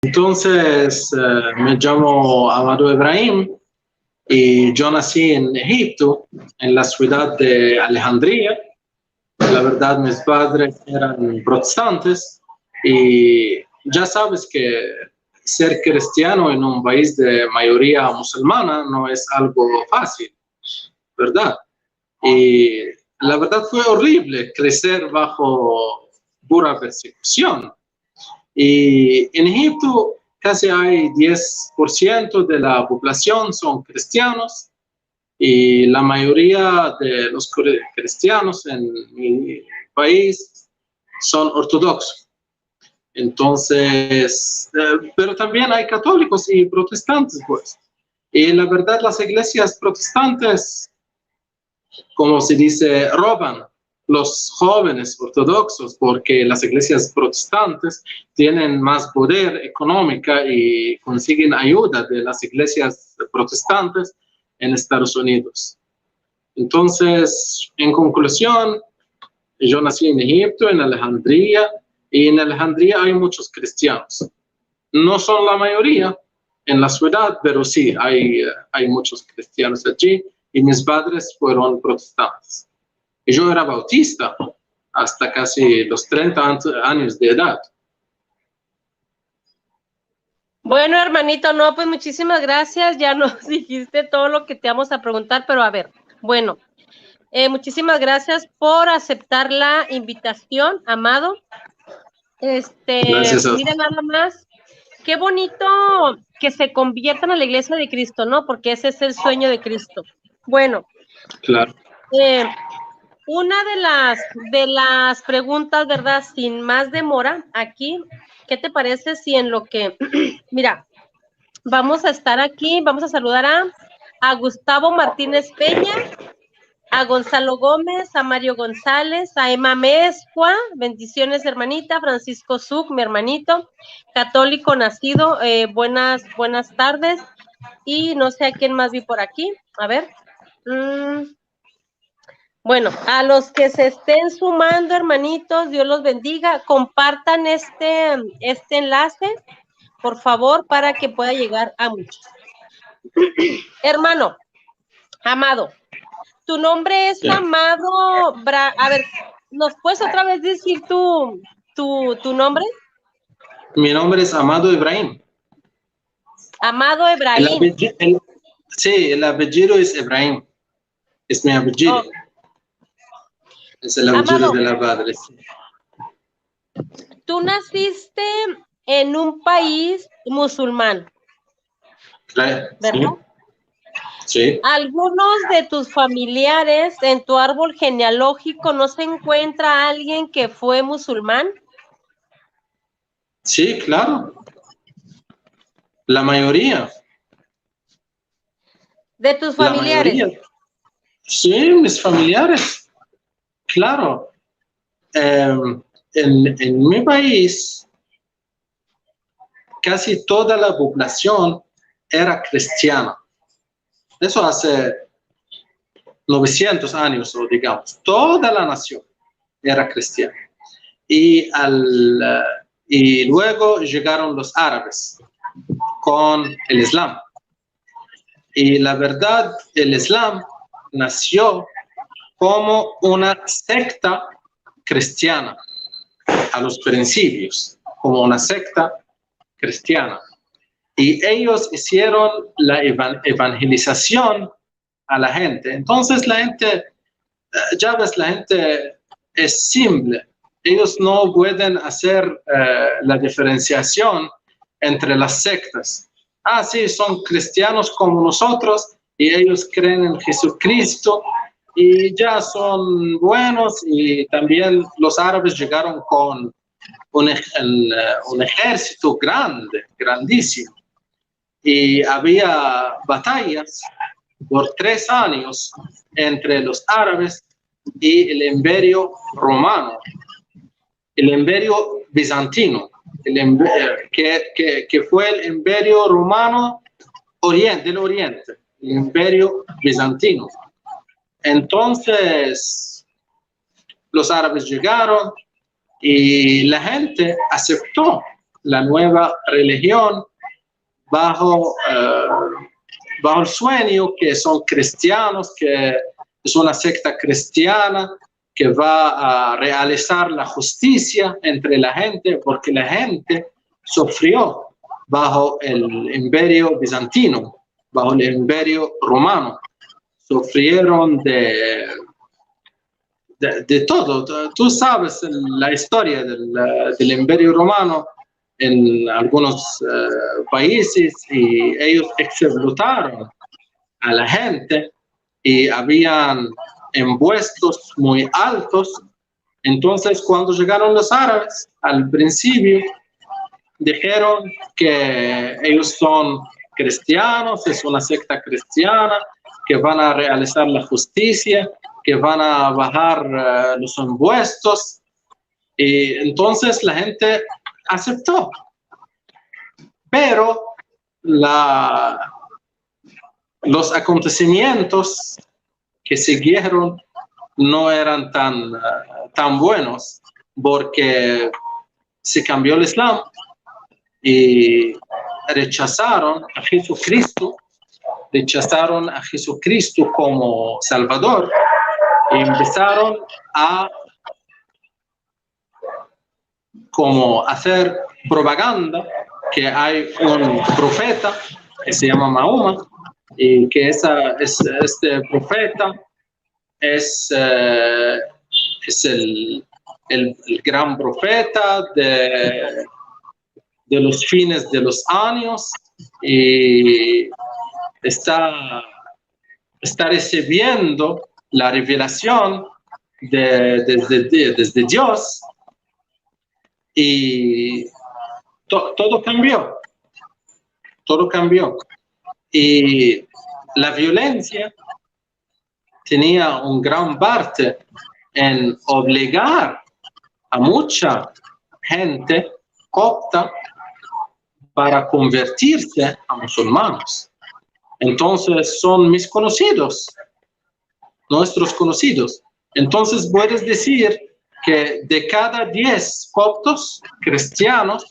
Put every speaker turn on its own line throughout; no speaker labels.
Entonces, me llamo Amado Ibrahim y yo nací en Egipto, en la ciudad de Alejandría. La verdad, mis padres eran protestantes y ya sabes que ser cristiano en un país de mayoría musulmana no es algo fácil, ¿verdad? Y la verdad fue horrible crecer bajo pura persecución. Y en Egipto casi hay 10% de la población son cristianos y la mayoría de los cristianos en mi país son ortodoxos. Entonces, pero también hay católicos y protestantes, pues. Y la verdad, las iglesias protestantes, como se dice, roban los jóvenes ortodoxos porque las iglesias protestantes tienen más poder económico y consiguen ayuda de las iglesias protestantes en Estados Unidos. Entonces, en conclusión, yo nací en Egipto, en Alejandría, y en Alejandría hay muchos cristianos. No son la mayoría en la ciudad, pero sí, hay muchos cristianos allí, y mis padres fueron protestantes. Y yo era bautista hasta casi los 30 años de edad.
Bueno, hermanito, no, pues muchísimas gracias. Ya nos dijiste todo lo que te vamos a preguntar, pero a ver, bueno, muchísimas gracias por aceptar la invitación, Amado.
Gracias.
Mira nada más, qué bonito que se conviertan a la iglesia de Cristo, ¿no? Porque ese es el sueño de Cristo. Bueno,
claro.
Una de las preguntas, ¿verdad? Sin más demora, aquí, ¿qué te parece si en lo que, mira, vamos a estar aquí, vamos a saludar a Gustavo Martínez Peña, a Gonzalo Gómez, a Mario González, a Emma Mezcua, bendiciones hermanita, Francisco Zuc, mi hermanito, católico nacido, buenas tardes, y no sé a quién más vi por aquí, a ver, bueno, a los que se estén sumando, hermanitos, Dios los bendiga, compartan este enlace, por favor, para que pueda llegar a muchos. Hermano, Amado, tu nombre es Amado, a ver, ¿nos puedes otra vez decir tu nombre?
Mi nombre es Amado Ibrahim.
Amado Ibrahim.
Sí, el apellido es Ibrahim. Es mi apellido. Oh. Es el apellido de la padre.
Tú naciste en un país musulmán,
¿verdad? Sí.
¿Algunos de tus familiares en tu árbol genealógico no se encuentra alguien que fue musulmán?
Sí, claro. La mayoría.
¿De tus familiares?
La mayoría. Sí, mis familiares. Claro. En mi país, casi toda la población era cristiana. Eso hace 900 años, o digamos, toda la nación era cristiana. Y luego llegaron los árabes con el Islam. Y la verdad, el Islam nació como una secta cristiana a los principios, como una secta cristiana. Y ellos hicieron la evangelización a la gente. Entonces la gente, ya ves, la gente es simple. Ellos no pueden hacer la diferenciación entre las sectas. Ah, sí, son cristianos como nosotros y ellos creen en Jesucristo y ya son buenos. Y también los árabes llegaron con un ejército grande, grandísimo. Y había batallas por 3 años entre los árabes y el imperio romano, el imperio bizantino, que fue el imperio romano del oriente, el imperio bizantino. Entonces, los árabes llegaron y la gente aceptó la nueva religión bajo el sueño que son cristianos, que es una secta cristiana que va a realizar la justicia entre la gente, porque la gente sufrió bajo el imperio bizantino, bajo el imperio romano. Sufrieron de todo. Tú sabes la historia del imperio romano en algunos países, y ellos explotaron a la gente y habían impuestos muy altos. Entonces, cuando llegaron los árabes, al principio dijeron que ellos son cristianos, es una secta cristiana, que van a realizar la justicia, que van a bajar los impuestos. Y entonces la gente aceptó. Pero los acontecimientos que siguieron no eran tan buenos, porque se cambió el Islam y rechazaron a Jesucristo como Salvador, y empezaron a hacer propaganda que hay un profeta que se llama Mahoma, y que este profeta es el gran profeta de los fines de los años, y está recibiendo la revelación desde Dios, y todo cambió. Y la violencia tenía un gran parte en obligar a mucha gente copta para convertirse a musulmanes. Entonces son mis conocidos, nuestros conocidos. Entonces puedes decir que de cada 10 coptos cristianos,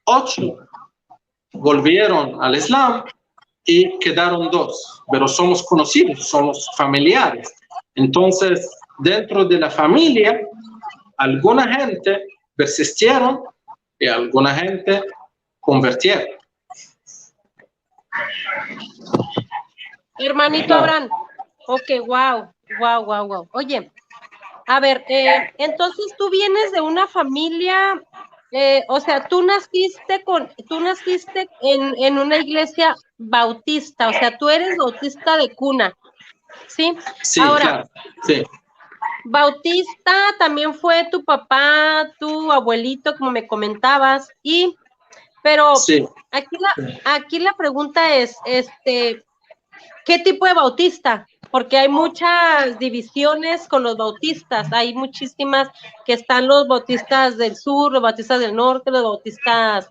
8 volvieron al Islam y quedaron 2, pero somos conocidos, somos familiares. Entonces, dentro de la familia, alguna gente persistieron y alguna gente convirtieron.
Hermanito Abraham, ok, wow. Oye, a ver, entonces tú vienes de una familia, o sea, tú naciste en una iglesia bautista, o sea, tú eres bautista de cuna, ¿sí?
Sí,
ahora,
claro, sí.
Bautista también fue tu papá, tu abuelito, como me comentabas, pero
sí.
aquí la pregunta es, ¿qué tipo de bautista? Porque hay muchas divisiones con los bautistas, hay muchísimas que están los bautistas del sur, los bautistas del norte, los bautistas,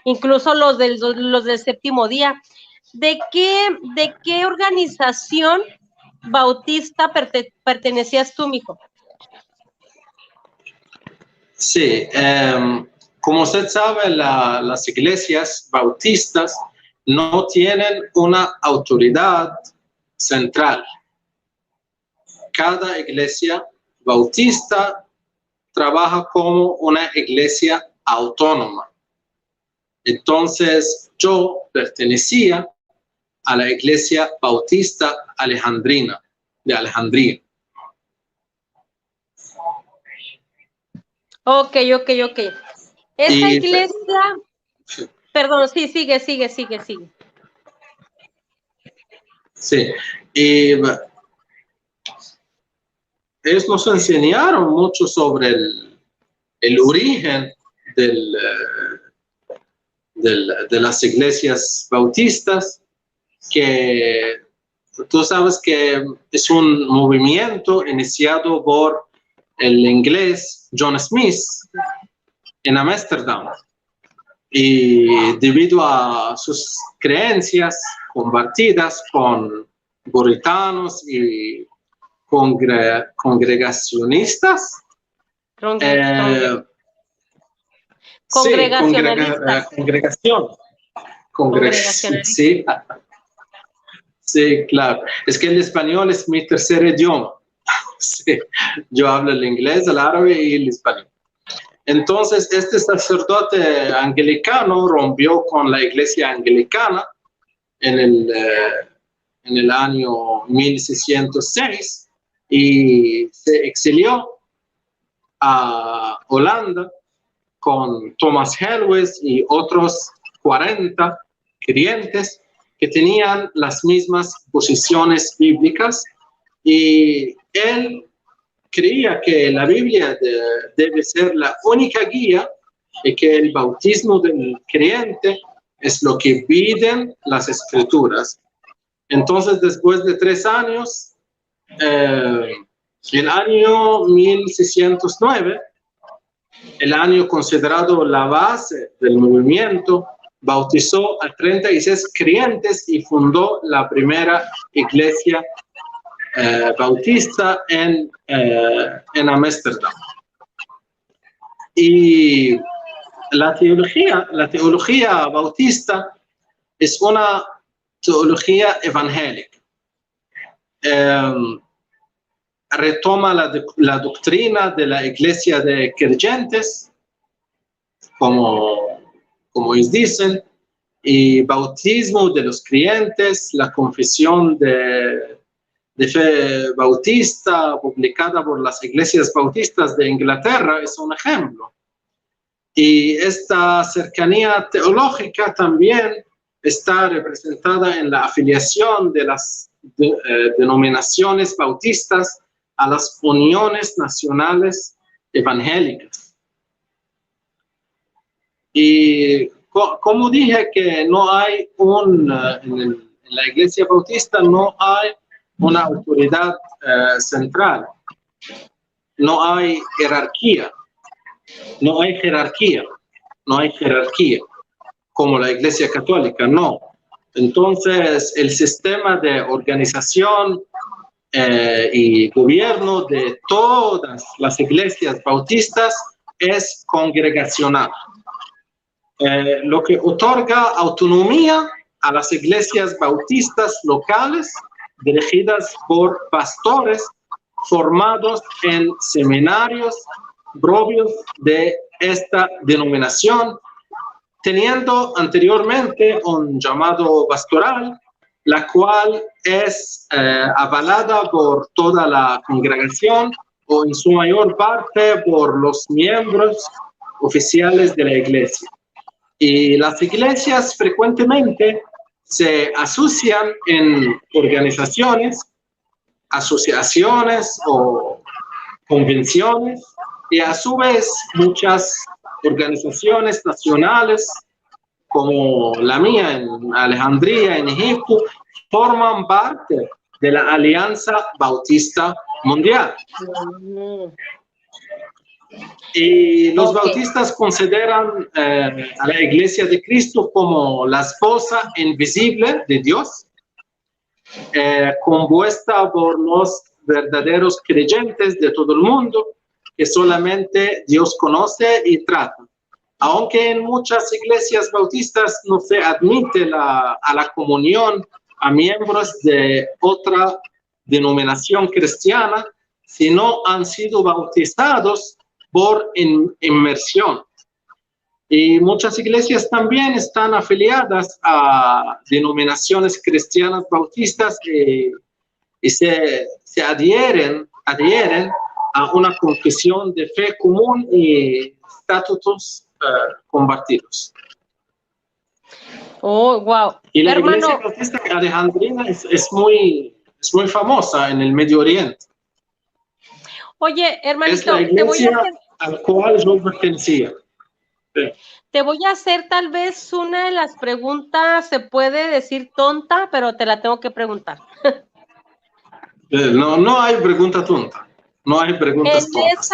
incluso los del séptimo día. ¿De qué organización bautista pertenecías tú, mijo?
Sí, como usted sabe, las iglesias bautistas no tienen una autoridad central. Cada iglesia bautista trabaja como una iglesia autónoma. Entonces, yo pertenecía a la iglesia bautista alejandrina, de Alejandría.
Ok. Esa iglesia,
sí.
Perdón, sí, sigue.
Sí, y ellos nos enseñaron mucho sobre el origen de las iglesias bautistas, que tú sabes que es un movimiento iniciado por el inglés John Smith en Ámsterdam, y debido a sus creencias compartidas con puritanos y congregacionistas.
Congregacionalistas.
Congregación. Sí. Sí, claro. Es que el español es mi tercer idioma. Sí. Yo hablo el inglés, el árabe y el español. Entonces, este sacerdote anglicano rompió con la iglesia anglicana en el año 1606 y se exilió a Holanda con Thomas Helwys y otros 40 creyentes que tenían las mismas posiciones bíblicas, y él creía que la Biblia debe ser la única guía y que el bautismo del creyente es lo que piden las escrituras. Entonces, después de 3 años, el año 1609, el año considerado la base del movimiento, bautizó a 36 creyentes y fundó la primera iglesia bautista en Ámsterdam. Y la teología bautista es una teología evangélica. Retoma la doctrina de la iglesia de creyentes, como ellos dicen, y bautismo de los creyentes, la confesión de fe bautista publicada por las iglesias bautistas de Inglaterra es un ejemplo. Y esta cercanía teológica también está representada en la afiliación de las denominaciones bautistas a las uniones nacionales evangélicas. Y como dije que no hay en la iglesia bautista no hay una autoridad central, no hay jerarquía, como la iglesia católica, no. Entonces, el sistema de organización y gobierno de todas las iglesias bautistas es congregacional, lo que otorga autonomía a las iglesias bautistas locales dirigidas por pastores formados en seminarios propios de esta denominación, teniendo anteriormente un llamado pastoral, la cual es avalada por toda la congregación o en su mayor parte por los miembros oficiales de la iglesia. Y las iglesias frecuentemente se asocian en organizaciones, asociaciones o convenciones, y a su vez muchas organizaciones nacionales como la mía en Alejandría, en Egipto, forman parte de la Alianza Bautista Mundial. Y los bautistas consideran a la Iglesia de Cristo como la esposa invisible de Dios, compuesta por los verdaderos creyentes de todo el mundo, que solamente Dios conoce y trata. Aunque en muchas iglesias bautistas no se admite a la comunión a miembros de otra denominación cristiana, si no han sido bautizados por inmersión. Y muchas iglesias también están afiliadas a denominaciones cristianas bautistas y se adhieren a una confesión de fe común y estatutos compartidos.
Oh, wow.
Y la iglesia bautista alejandrina es muy famosa en el Medio Oriente.
Oye, hermanito,
es la iglesia al cual yo pertenecía. Sí.
Te voy a hacer tal vez una de las preguntas, se puede decir tonta, pero te la tengo que preguntar.
No hay pregunta tonta. No hay preguntas tontas.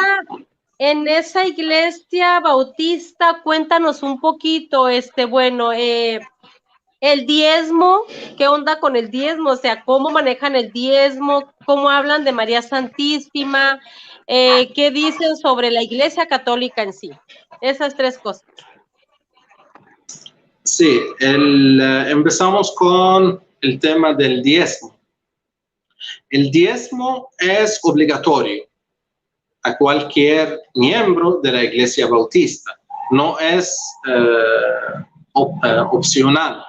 En esa iglesia bautista, cuéntanos un poquito, el diezmo, ¿qué onda con el diezmo? O sea, ¿cómo manejan el diezmo? ¿Cómo hablan de María Santísima? ¿Qué dicen sobre la iglesia católica en sí? Esas tres cosas.
Sí, empezamos con el tema del diezmo. El diezmo es obligatorio a cualquier miembro de la Iglesia Bautista. No es opcional.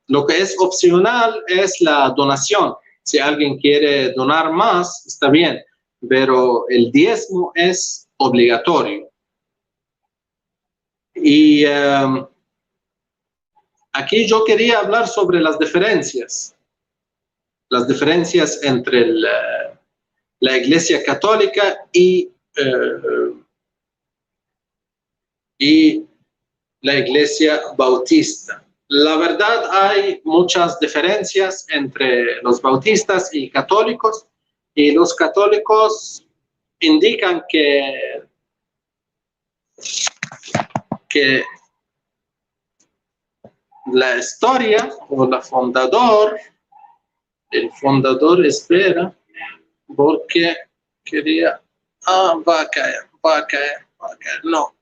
Lo que es opcional es la donación. Si alguien quiere donar más, está bien, pero el diezmo es obligatorio. Y aquí yo quería hablar sobre las diferencias entre la Iglesia Católica y la Iglesia Bautista. La verdad, hay muchas diferencias entre los bautistas y católicos, y los católicos indican que la historia o el fundador espera, porque quería, va a caer, no,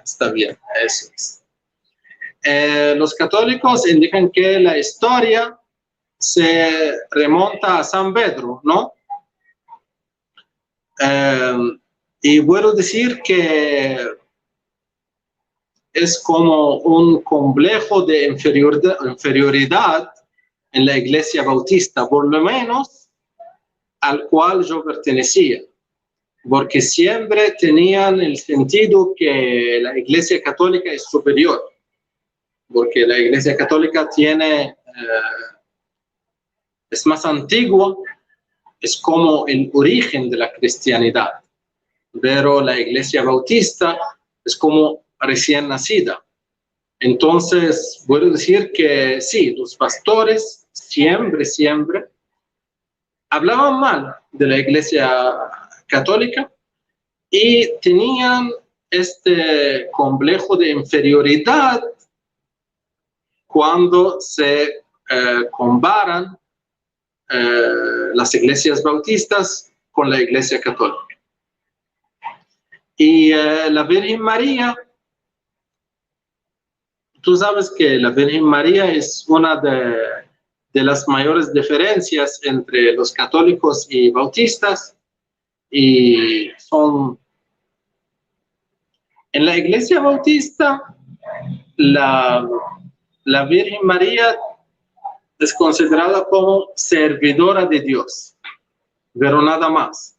está bien, eso es. Los católicos indican que la historia se remonta a San Pedro, ¿no? Y puedo decir que es como un complejo de inferioridad en la Iglesia Bautista, por lo menos al cual yo pertenecía, porque siempre tenían el sentido que la Iglesia Católica es superior, porque la Iglesia Católica es más antigua, es como el origen de la cristianidad, pero la Iglesia Bautista es como recién nacida. Entonces, puedo decir que sí, los pastores siempre hablaban mal de la Iglesia Católica y tenían este complejo de inferioridad cuando se comparan las iglesias bautistas con la Iglesia Católica. Y la Virgen María, tú sabes que la Virgen María es una de las mayores diferencias entre los católicos y bautistas, y son en la Iglesia Bautista la Virgen María es considerada como servidora de Dios, pero nada más,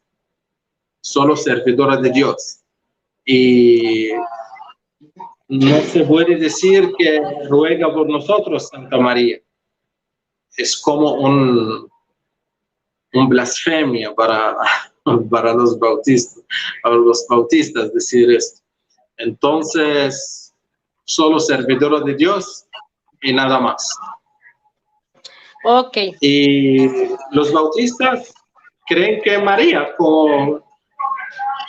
solo servidora de Dios. Y no se puede decir que ruega por nosotros Santa María. Es como un blasfemia para los bautistas decir esto. Entonces, solo servidora de Dios y nada más.
Ok.
Y los bautistas creen que María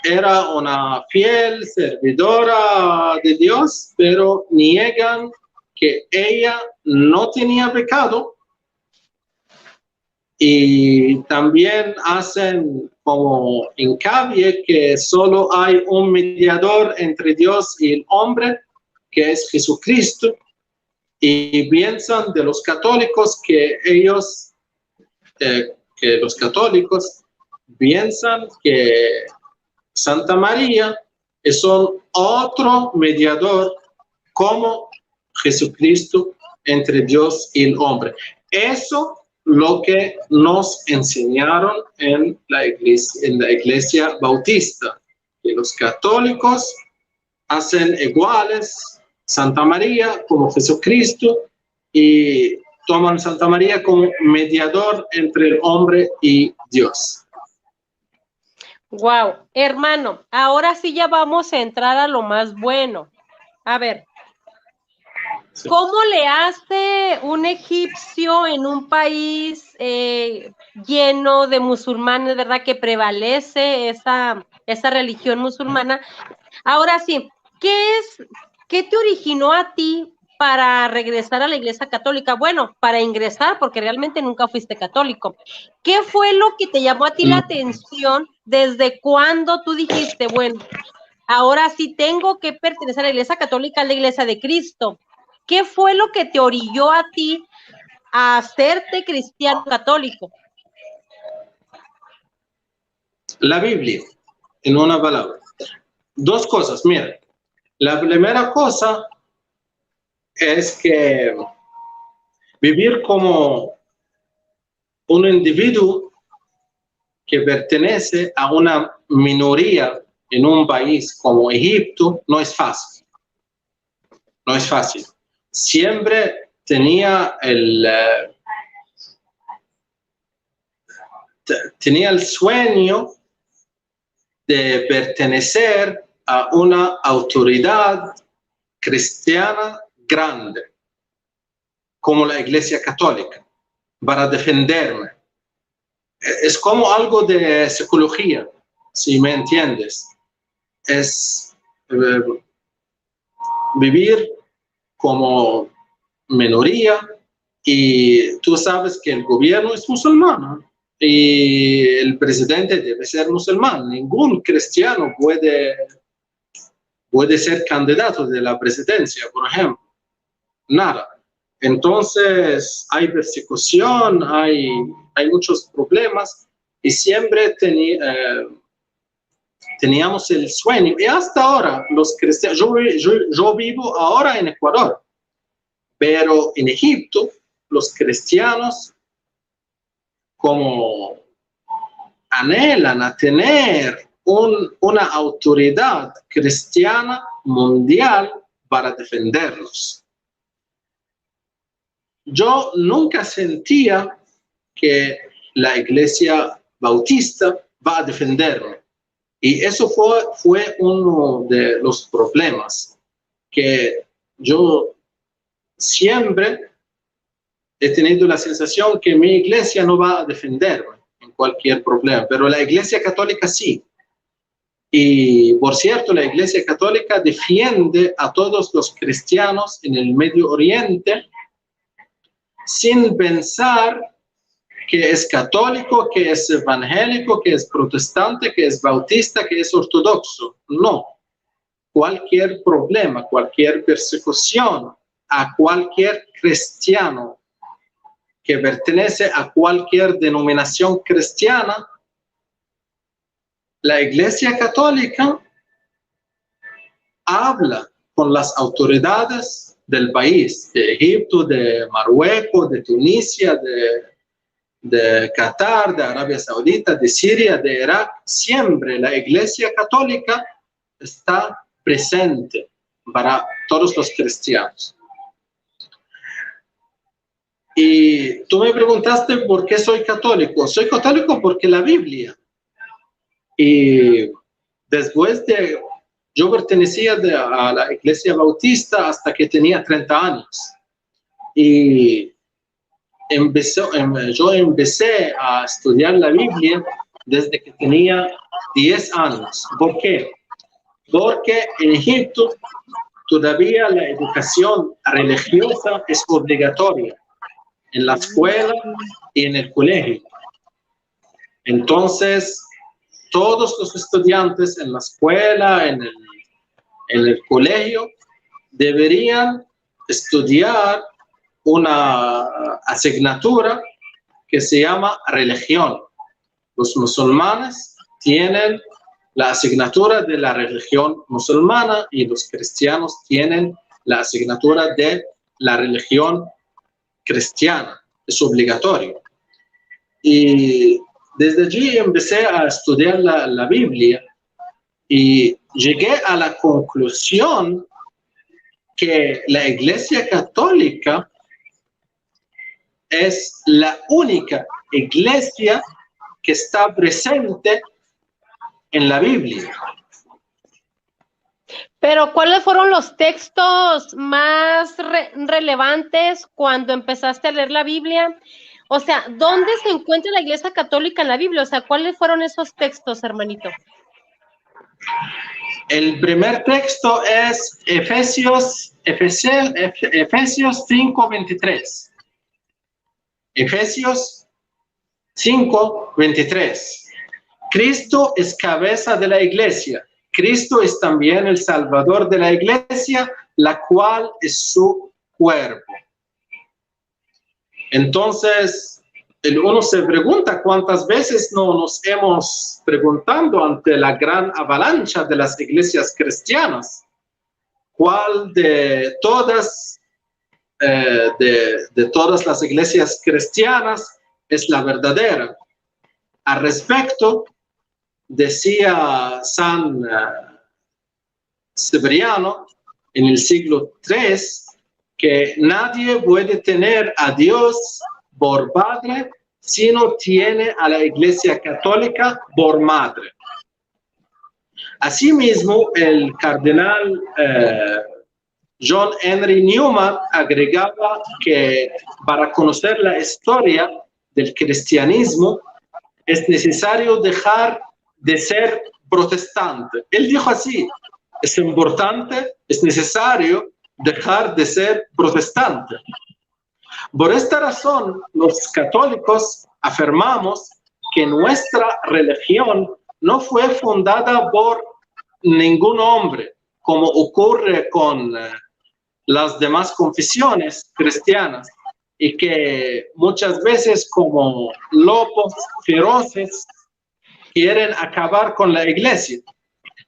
era una fiel servidora de Dios, pero niegan que ella no tenía pecado, y también hacen como hincapié que solo hay un mediador entre Dios y el hombre, que es Jesucristo. Y piensan de los católicos que los católicos piensan que Santa María es un otro mediador como Jesucristo entre Dios y el hombre. Eso lo que nos enseñaron en la iglesia bautista, que los católicos hacen iguales Santa María como Jesucristo y toman Santa María como mediador entre el hombre y Dios.
Wow, hermano, ahora sí ya vamos a entrar a lo más bueno. A ver, sí. ¿Cómo le hace un egipcio en un país lleno de musulmanes, verdad, que prevalece esa religión musulmana? Ahora sí, ¿qué te originó a ti para regresar a la Iglesia Católica? Bueno, para ingresar, porque realmente nunca fuiste católico. ¿Qué fue lo que te llamó a ti la atención ¿Desde cuándo tú dijiste, bueno, ahora sí tengo que pertenecer a la Iglesia Católica, a la Iglesia de Cristo? ¿Qué fue lo que te orilló a ti a hacerte cristiano católico?
La Biblia, en una palabra. Dos cosas, mira. La primera cosa es que vivir como un individuo que pertenece a una minoría en un país como Egipto no es fácil. No es fácil. Siempre tenía el sueño de pertenecer a una autoridad cristiana grande, como la Iglesia Católica, para defenderme. Es como algo de psicología, si me entiendes. Es vivir como minoría y tú sabes que el gobierno es musulmán y el presidente debe ser musulmán. Ningún cristiano puede ser candidato de la presidencia, por ejemplo. Nada. Entonces hay persecución, hay muchos problemas y siempre teníamos el sueño. Y hasta ahora los cristianos, yo vivo ahora en Ecuador, pero en Egipto los cristianos como anhelan a tener una autoridad cristiana mundial para defenderlos. Yo nunca sentía que la Iglesia Bautista va a defenderme. Y eso fue uno de los problemas, que yo siempre he tenido la sensación que mi iglesia no va a defenderme en cualquier problema, pero la Iglesia Católica sí. Y por cierto, la Iglesia Católica defiende a todos los cristianos en el Medio Oriente sin pensar que es católico, que es evangélico, que es protestante, que es bautista, que es ortodoxo. No. Cualquier problema, cualquier persecución a cualquier cristiano que pertenece a cualquier denominación cristiana, la Iglesia Católica habla con las autoridades del país, de Egipto, de Marruecos, de Tunisia, de Qatar, de Arabia Saudita, de Siria, de Irak. Siempre la Iglesia Católica está presente para todos los cristianos. Y tú me preguntaste por qué soy católico. Soy católico porque la Biblia. Y después de... Yo pertenecía a la Iglesia Bautista hasta que tenía 30 años. Y yo empecé a estudiar la Biblia desde que tenía 10 años. ¿Por qué? Porque en Egipto todavía la educación religiosa es obligatoria en la escuela y en el colegio. Entonces, todos los estudiantes en la escuela, en el colegio, deberían estudiar una asignatura que se llama religión. Los musulmanes tienen la asignatura de la religión musulmana y los cristianos tienen la asignatura de la religión cristiana. Es obligatorio. Y desde allí empecé a estudiar la Biblia y llegué a la conclusión que la Iglesia Católica es la única iglesia que está presente en la Biblia.
Pero ¿cuáles fueron los textos más relevantes cuando empezaste a leer la Biblia? O sea, ¿dónde se encuentra la Iglesia Católica en la Biblia? O sea, ¿cuáles fueron esos textos, hermanito?
El primer texto es Efesios 5:23. Efesios 5:23. Cristo es cabeza de la iglesia. Cristo es también el Salvador de la iglesia, la cual es su cuerpo. Entonces, uno se pregunta cuántas veces no nos hemos preguntado ante la gran avalancha de las iglesias cristianas, cuál de todas las iglesias cristianas es la verdadera. Al respecto, decía San Severiano en el siglo III que nadie puede tener a Dios por padre si no tiene a la Iglesia Católica por madre. Asimismo, el cardenal John Henry Newman agregaba que para conocer la historia del cristianismo es necesario dejar de ser protestante. Él dijo así: es importante, es necesario dejar de ser protestante. Por esta razón, los católicos afirmamos que nuestra religión no fue fundada por ningún hombre, como ocurre con las demás confesiones cristianas, y que muchas veces como lobos feroces quieren acabar con la iglesia,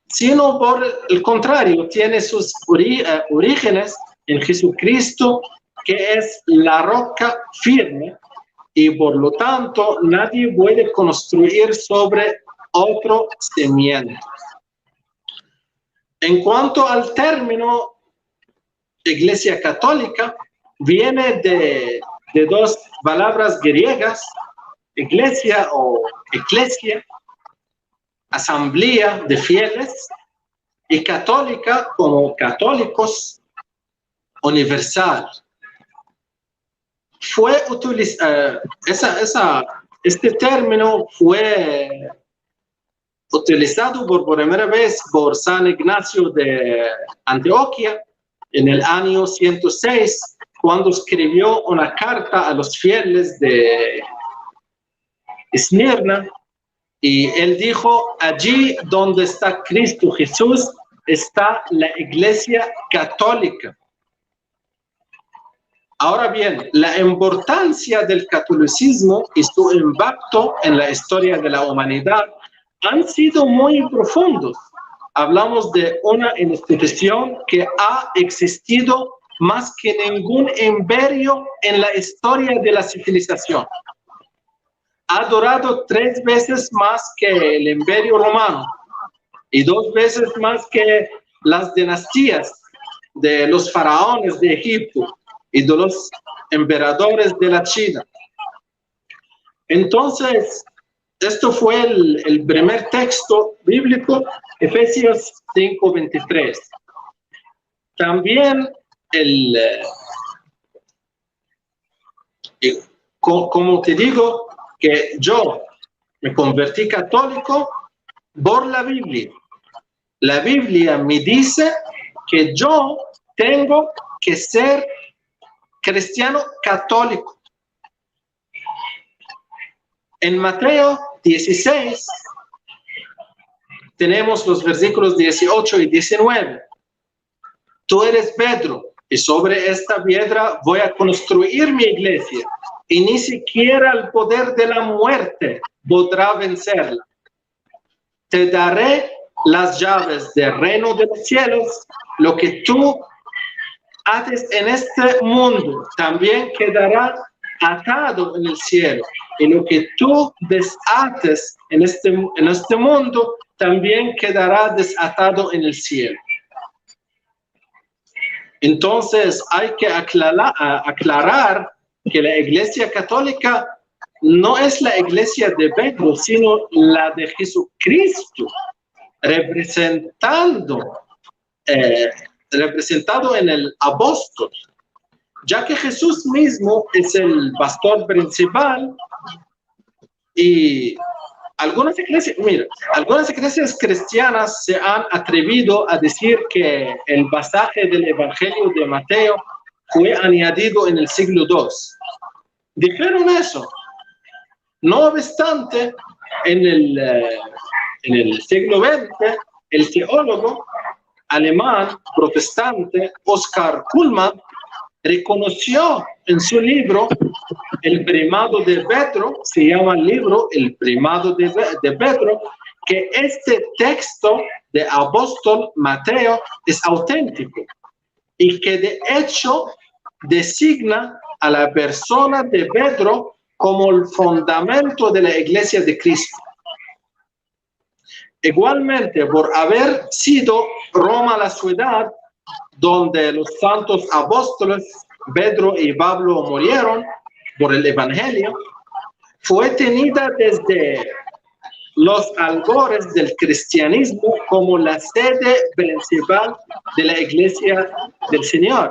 sino por el contrario, tiene sus orígenes en Jesucristo, que es la roca firme, y por lo tanto nadie puede construir sobre otro cimiento. En cuanto al término Iglesia Católica, viene de dos palabras griegas, iglesia o eclesia, asamblea de fieles, y católica como católicos, universal. Fue utilizado, este término fue utilizado por primera vez por San Ignacio de Antioquía en el año 106, cuando escribió una carta a los fieles de Esmirna, y él dijo: allí donde está Cristo Jesús está la Iglesia Católica. Ahora bien, la importancia del catolicismo y su impacto en la historia de la humanidad han sido muy profundos. Hablamos de una institución que ha existido más que ningún imperio en la historia de la civilización. Ha durado 3 veces más que el Imperio Romano y 2 veces más que las dinastías de los faraones de Egipto y de los emperadores de la China. Entonces, esto fue el primer texto bíblico, Efesios 5:23. También como te digo, que yo me convertí católico por la Biblia. La Biblia me dice que yo tengo que ser cristiano católico. En Mateo 16 tenemos los versículos 18 y 19. Tú eres Pedro, y sobre esta piedra voy a construir mi iglesia, y ni siquiera el poder de la muerte podrá vencerla. Te daré las llaves del reino de los cielos. Lo que tú haces en este mundo también quedará atado en el cielo, y lo que tú desates en este mundo también quedará desatado en el cielo. Entonces hay que aclarar que la Iglesia Católica no es la iglesia de Pedro, sino la de Jesucristo, representado en el apóstol, ya que Jesús mismo es el pastor principal. Y algunas iglesias cristianas se han atrevido a decir que el pasaje del Evangelio de Mateo fue añadido en el siglo II. Dijeron eso. No obstante, en el siglo XX, el teólogo alemán protestante Oscar Cullmann reconoció en su libro El primado de Pedro, se llama el libro El primado de Pedro, que este texto de apóstol Mateo es auténtico y que de hecho designa a la persona de Pedro como el fundamento de la iglesia de Cristo. Igualmente, por haber sido Roma la ciudad donde los santos apóstoles Pedro y Pablo murieron por el Evangelio, fue tenida desde los albores del cristianismo como la sede principal de la iglesia del Señor.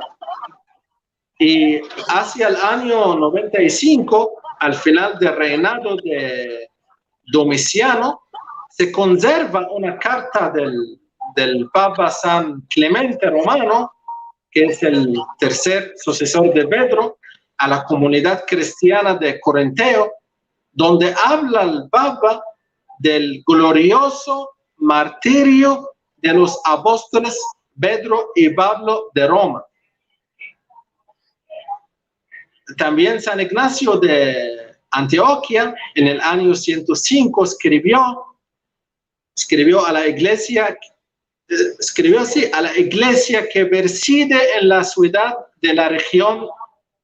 Y hacia el año 95, al final del reinado de Domiciano, se conserva una carta del Papa San Clemente Romano, que es el tercer sucesor de Pedro, a la comunidad cristiana de Corinteo, donde habla el Papa del glorioso martirio de los apóstoles Pedro y Pablo de Roma. También San Ignacio de Antioquia, en el año 105, escribió a la iglesia, a la iglesia que reside en la ciudad de la región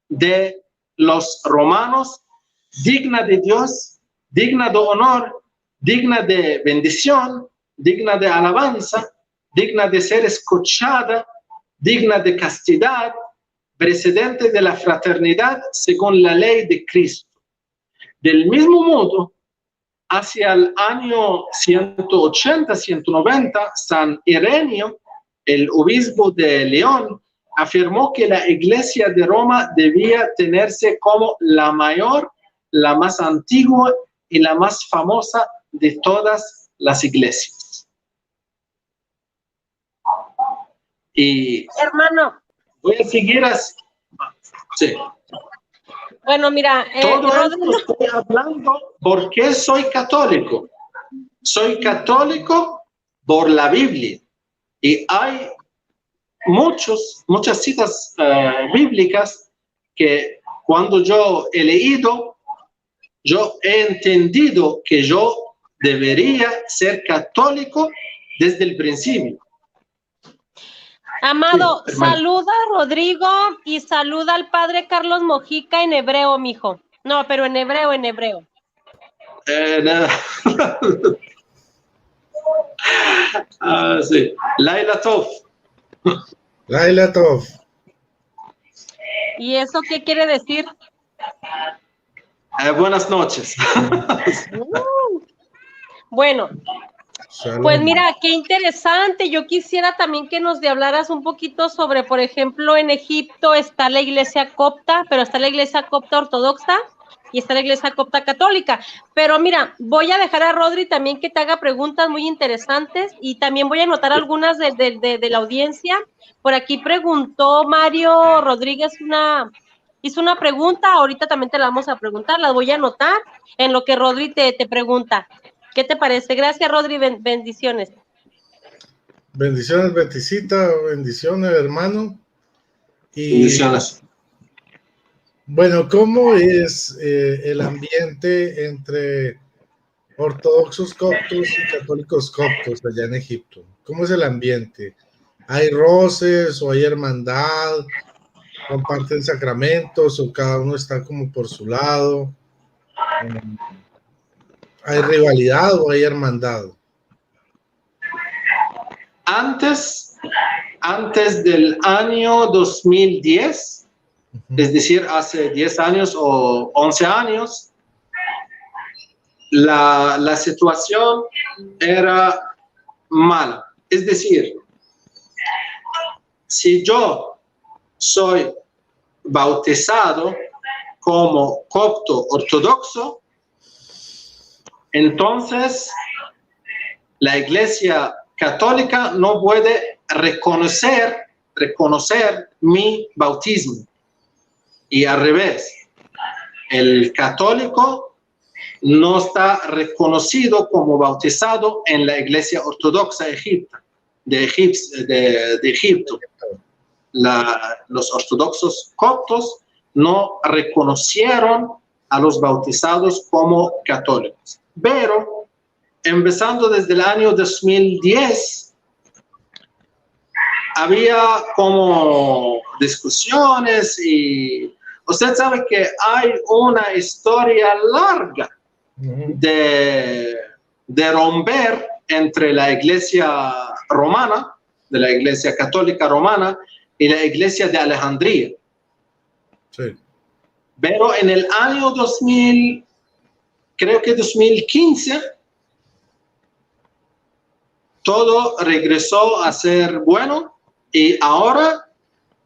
de los romanos, digna de Dios, digna de honor, digna de bendición, digna de alabanza, digna de ser escuchada, digna de castidad, precedente de la fraternidad según la ley de Cristo. Del mismo modo, hacia el año 180-190, San Ireneo, el obispo de León, afirmó que la iglesia de Roma debía tenerse como la mayor, la más antigua y la más famosa de todas las iglesias. Y
hermano,
voy a seguir así. Sí.
Bueno, mira,
todo esto estoy hablando porque soy católico. Soy católico por la Biblia. Y hay muchas citas bíblicas que cuando yo he leído, yo he entendido que yo debería ser católico desde el principio.
Amado,
Sí,
saluda a Rodrigo y saluda al padre Carlos Mojica en hebreo, mijo. No, pero en hebreo.
No. Sí. Laila Tov.
Laila Tov.
¿Y eso qué quiere decir?
Buenas noches.
Bueno,
Shalom.
pues mira, qué interesante. Yo quisiera también que nos hablaras un poquito sobre, por ejemplo, en Egipto está la iglesia copta, pero está la iglesia copta ortodoxa y está la iglesia copta católica. Pero mira, voy a dejar a Rodri también que te haga preguntas muy interesantes y también voy a anotar algunas de la audiencia. Por aquí preguntó Mario Rodríguez hizo una pregunta, ahorita también te la vamos a preguntar, la voy a anotar en lo que Rodri te pregunta. ¿Qué te parece? Gracias, Rodri, bendiciones.
Bendiciones, Beticita, bendiciones, hermano. Y
Bendiciones.
bueno, ¿cómo es el ambiente entre ortodoxos coptos y católicos coptos allá en Egipto? ¿Cómo es el ambiente? ¿Hay roces o hay hermandad? ¿Comparten sacramentos o cada uno está como por su lado? ¿Hay rivalidad o hay hermandad?
Antes del año 2010, es decir, hace 10 años o 11 años, la situación era mala. Es decir, si yo soy bautizado como copto ortodoxo, entonces la Iglesia Católica no puede reconocer mi bautismo. Y al revés, el católico no está reconocido como bautizado en la Iglesia Ortodoxa de Egipto. Los ortodoxos coptos no reconocieron a los bautizados como católicos. Pero, empezando desde el año 2010, había como discusiones y usted sabe que hay una historia larga de romper entre la Iglesia romana, de la Iglesia Católica romana y la Iglesia de Alejandría.
Sí.
Pero en el año 2000, creo que 2015, todo regresó a ser bueno y ahora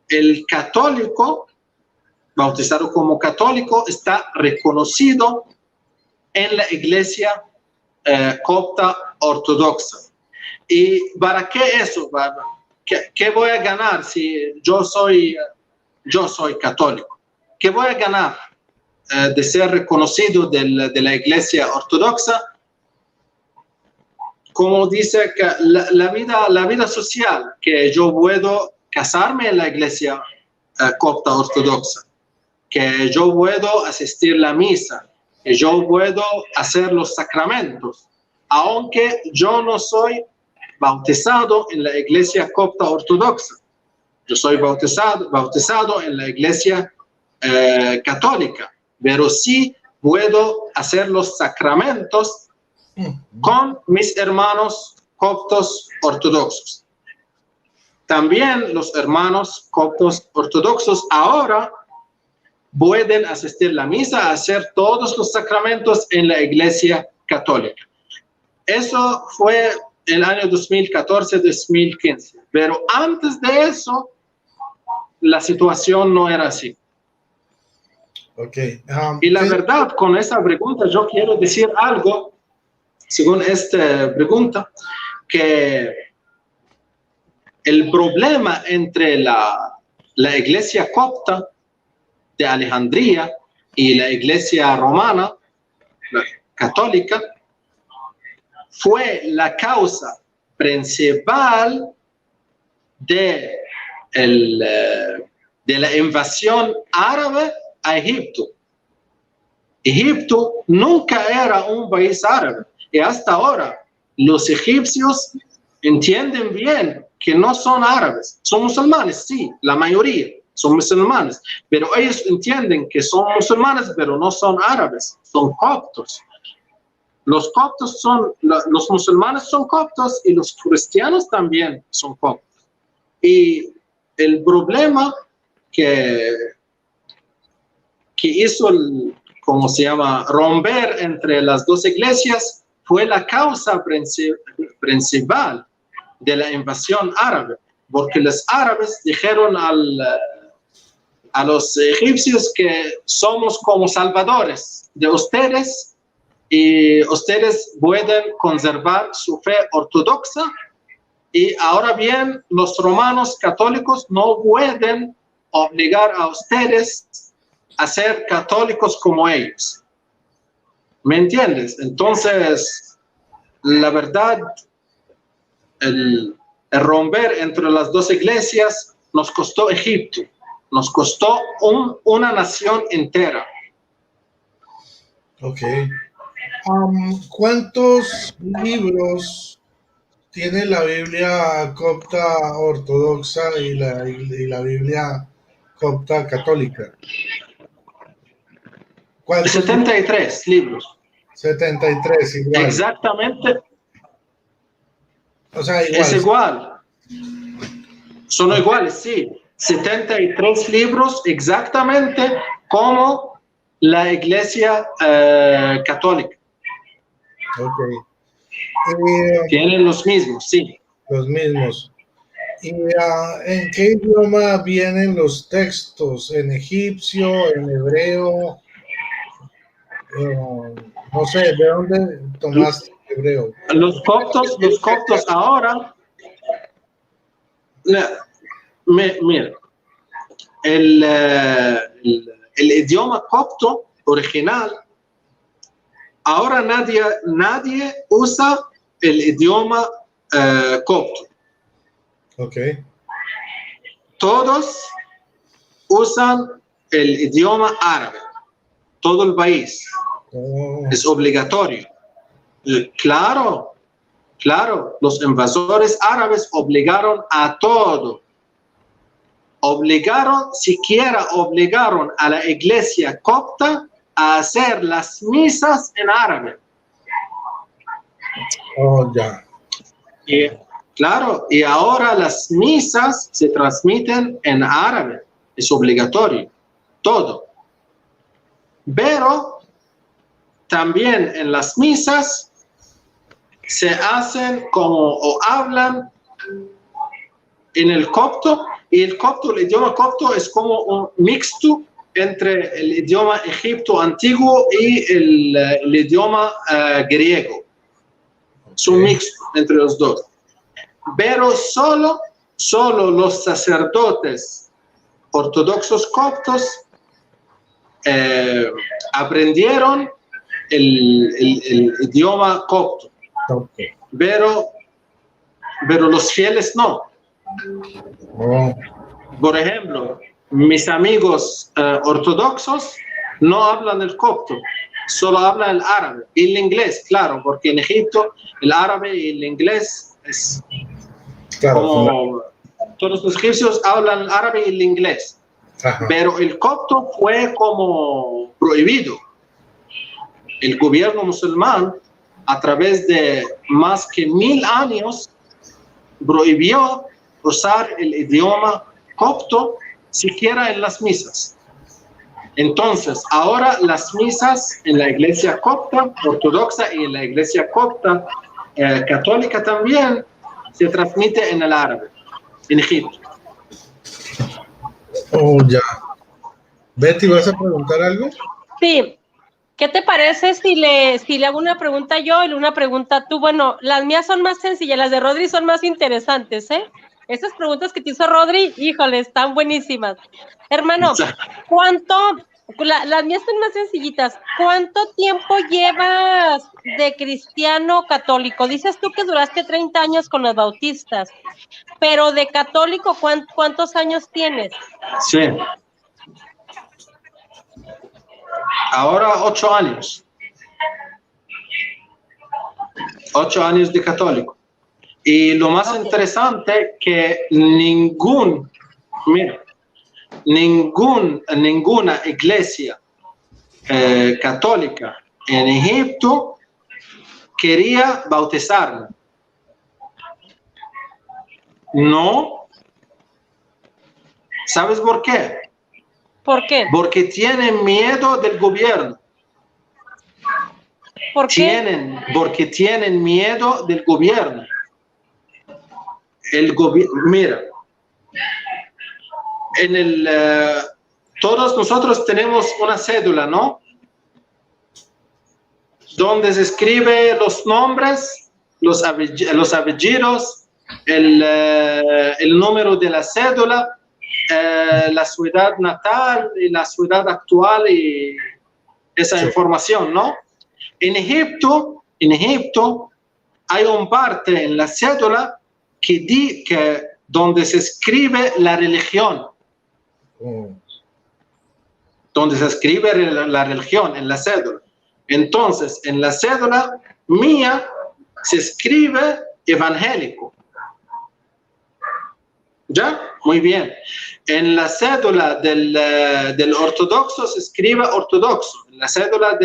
el católico, bautizado como católico, está reconocido en la Iglesia copta ortodoxa. ¿Y para qué eso? ¿Qué voy a ganar si yo soy católico? ¿Qué voy a ganar de ser reconocido de la Iglesia ortodoxa? Como dice que la vida social, que yo puedo casarme en la Iglesia copta ortodoxa, que yo puedo asistir a la misa, que yo puedo hacer los sacramentos, aunque yo no soy bautizado en la Iglesia copta ortodoxa. Yo soy bautizado en la Iglesia católica, pero sí puedo hacer los sacramentos con mis hermanos coptos ortodoxos. También los hermanos coptos ortodoxos ahora pueden asistir a la misa, hacer todos los sacramentos en la Iglesia católica. Eso fue el año 2014-2015, pero antes de eso, la situación no era así.
Okay.
Y la verdad, con esa pregunta, yo quiero decir algo, según esta pregunta, que el problema entre la Iglesia copta de Alejandría y la Iglesia romana, la católica, fue la causa principal de la invasión árabe a Egipto. Egipto nunca era un país árabe y hasta ahora los egipcios entienden bien que no son árabes, son musulmanes, sí, la mayoría son musulmanes, pero ellos entienden que son musulmanes, pero no son árabes, son coptos. Los coptos los musulmanes son coptos y los cristianos también son coptos. Y el problema que hizo, ¿cómo se llama?, romper entre las dos iglesias fue la causa principal de la invasión árabe, porque los árabes dijeron a los egipcios que somos como salvadores de ustedes y ustedes pueden conservar su fe ortodoxa y ahora bien los romanos católicos no pueden obligar a ustedes a ser católicos como ellos. ¿Me entiendes? Entonces, la verdad, el romper entre las dos iglesias nos costó Egipto, nos costó una nación entera.
Ok. ¿Cuántos libros tiene la Biblia copta ortodoxa y la Biblia copta católica?
73 libros.
73, igual.
Exactamente.
O sea, igual.
Es igual. Son iguales, sí. 73 libros exactamente como la Iglesia católica.
Ok.
Tienen los mismos, sí.
Los mismos. ¿Y en qué idioma vienen los textos? ¿En egipcio, en hebreo? No sé, ¿de dónde tomaste hebreo?
Los coptos ahora, mira, el idioma copto original Ahora nadie usa el idioma copto.
Ok.
Todos usan el idioma árabe. Todo el país.
Oh,
Es obligatorio. Claro, los invasores árabes obligaron a todo. Siquiera obligaron a la iglesia copta a hacer las misas en árabe.
oh, ya.
Claro, y ahora las misas se transmiten en árabe. Es obligatorio, todo. Pero también en las misas se hacen o hablan en el copto, y el idioma copto es como un mixto entre el idioma egipto antiguo y el idioma griego. Es un mixto entre los dos. Pero solo los sacerdotes ortodoxos coptos aprendieron el idioma copto,
Okay.
pero los fieles no.
Oh,
Por ejemplo, mis amigos ortodoxos no hablan el copto, solo hablan el árabe y el inglés, claro, porque en Egipto el árabe y el inglés es
claro,
como todos los egipcios hablan el árabe y el inglés.
ajá.
Pero el copto fue como prohibido. El gobierno musulmán, a través de más que 1000 años, prohibió usar el idioma copto siquiera en las misas. Entonces, ahora las misas en la iglesia copta ortodoxa y en la iglesia copta católica también se transmite en el árabe, en Egipto.
Oh, ya. Betty, ¿vas a preguntar algo?
Sí. ¿Qué te parece si le hago una pregunta yo y una pregunta tú? Bueno, las mías son más sencillas, las de Rodri son más interesantes, ¿eh? Esas preguntas que te hizo Rodri, híjole, están buenísimas. Hermano, las mías son más sencillitas. ¿Cuánto tiempo llevas de cristiano católico? Dices tú que duraste 30 años con los bautistas, pero de católico, ¿cuántos años tienes?
Sí. Ahora 8 años. 8 años de católico. Y lo más interesante que ninguna iglesia católica en Egipto quería bautizarme. No. ¿Sabes por qué?
¿Por qué?
Porque tienen miedo del gobierno.
¿Por qué?
Porque tienen miedo del gobierno. Mira, todos nosotros tenemos una cédula, ¿no? Donde se escribe los nombres, los apellidos, el número de la cédula, la ciudad natal y la ciudad actual y esa información, ¿no? En Egipto hay un parte en la cédula que donde se escribe la religión. Donde se escribe la religión en la cédula. Entonces, en la cédula mía se escribe evangélico. ¿Ya? Muy bien. En la cédula del ortodoxo se escribe ortodoxo. En la cédula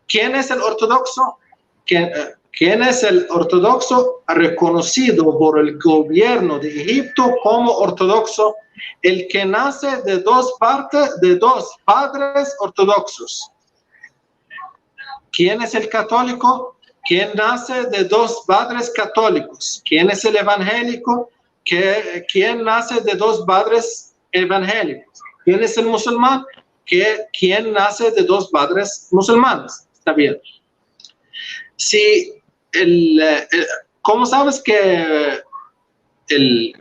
¿quién es el ortodoxo? ¿Quién es el ortodoxo reconocido por el gobierno de Egipto como ortodoxo? El que nace de dos padres ortodoxos. ¿Quién es el católico? ¿Quién nace de dos padres católicos? ¿Quién es el evangélico? ¿Quién nace de dos padres evangélicos? ¿Quién es el musulmán? ¿Quién nace de dos padres musulmanes? Está bien. ¿Cómo sabes que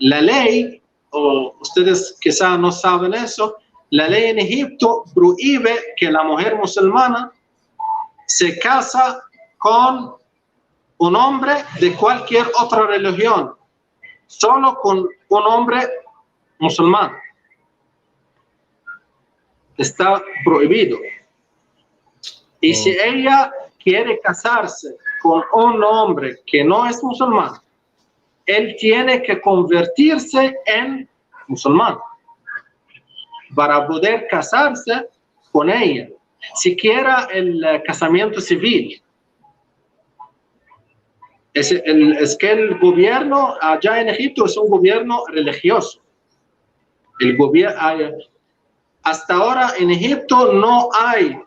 la ley, o ustedes quizá no saben eso, la ley en Egipto prohíbe que la mujer musulmana se casa con un hombre de cualquier otra religión, solo con un hombre musulmán. Está prohibido. Y si ella quiere casarse con un hombre que no es musulmán, él tiene que convertirse en musulmán para poder casarse con ella, siquiera el casamiento civil. Es que el gobierno allá en Egipto es un gobierno religioso. El gobierno, hasta ahora en Egipto no hay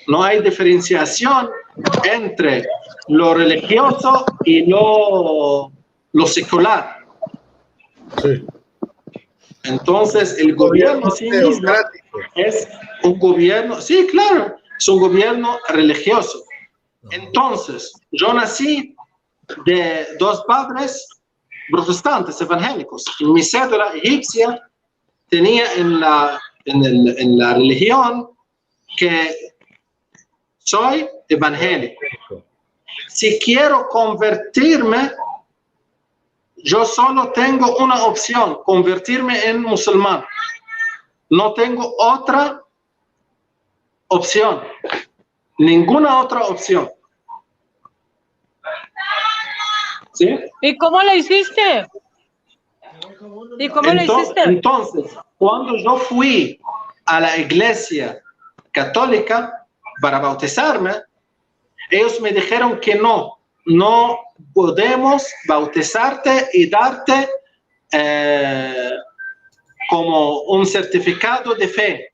no hay diferenciación entre lo religioso y lo secular.
Sí.
Entonces, el gobierno sí mismo es un gobierno, sí, claro, es un gobierno religioso. Entonces, yo nací de dos padres protestantes evangélicos. En mi cédula egipcia tenía en la religión que soy evangélico. Si quiero convertirme, yo solo tengo una opción, convertirme en musulmán. No tengo otra opción, ninguna otra opción. ¿Sí?
¿Y cómo lo hiciste?
Entonces, cuando yo fui a la iglesia católica para bautizarme, ellos me dijeron que no podemos bautizarte y darte como un certificado de fe.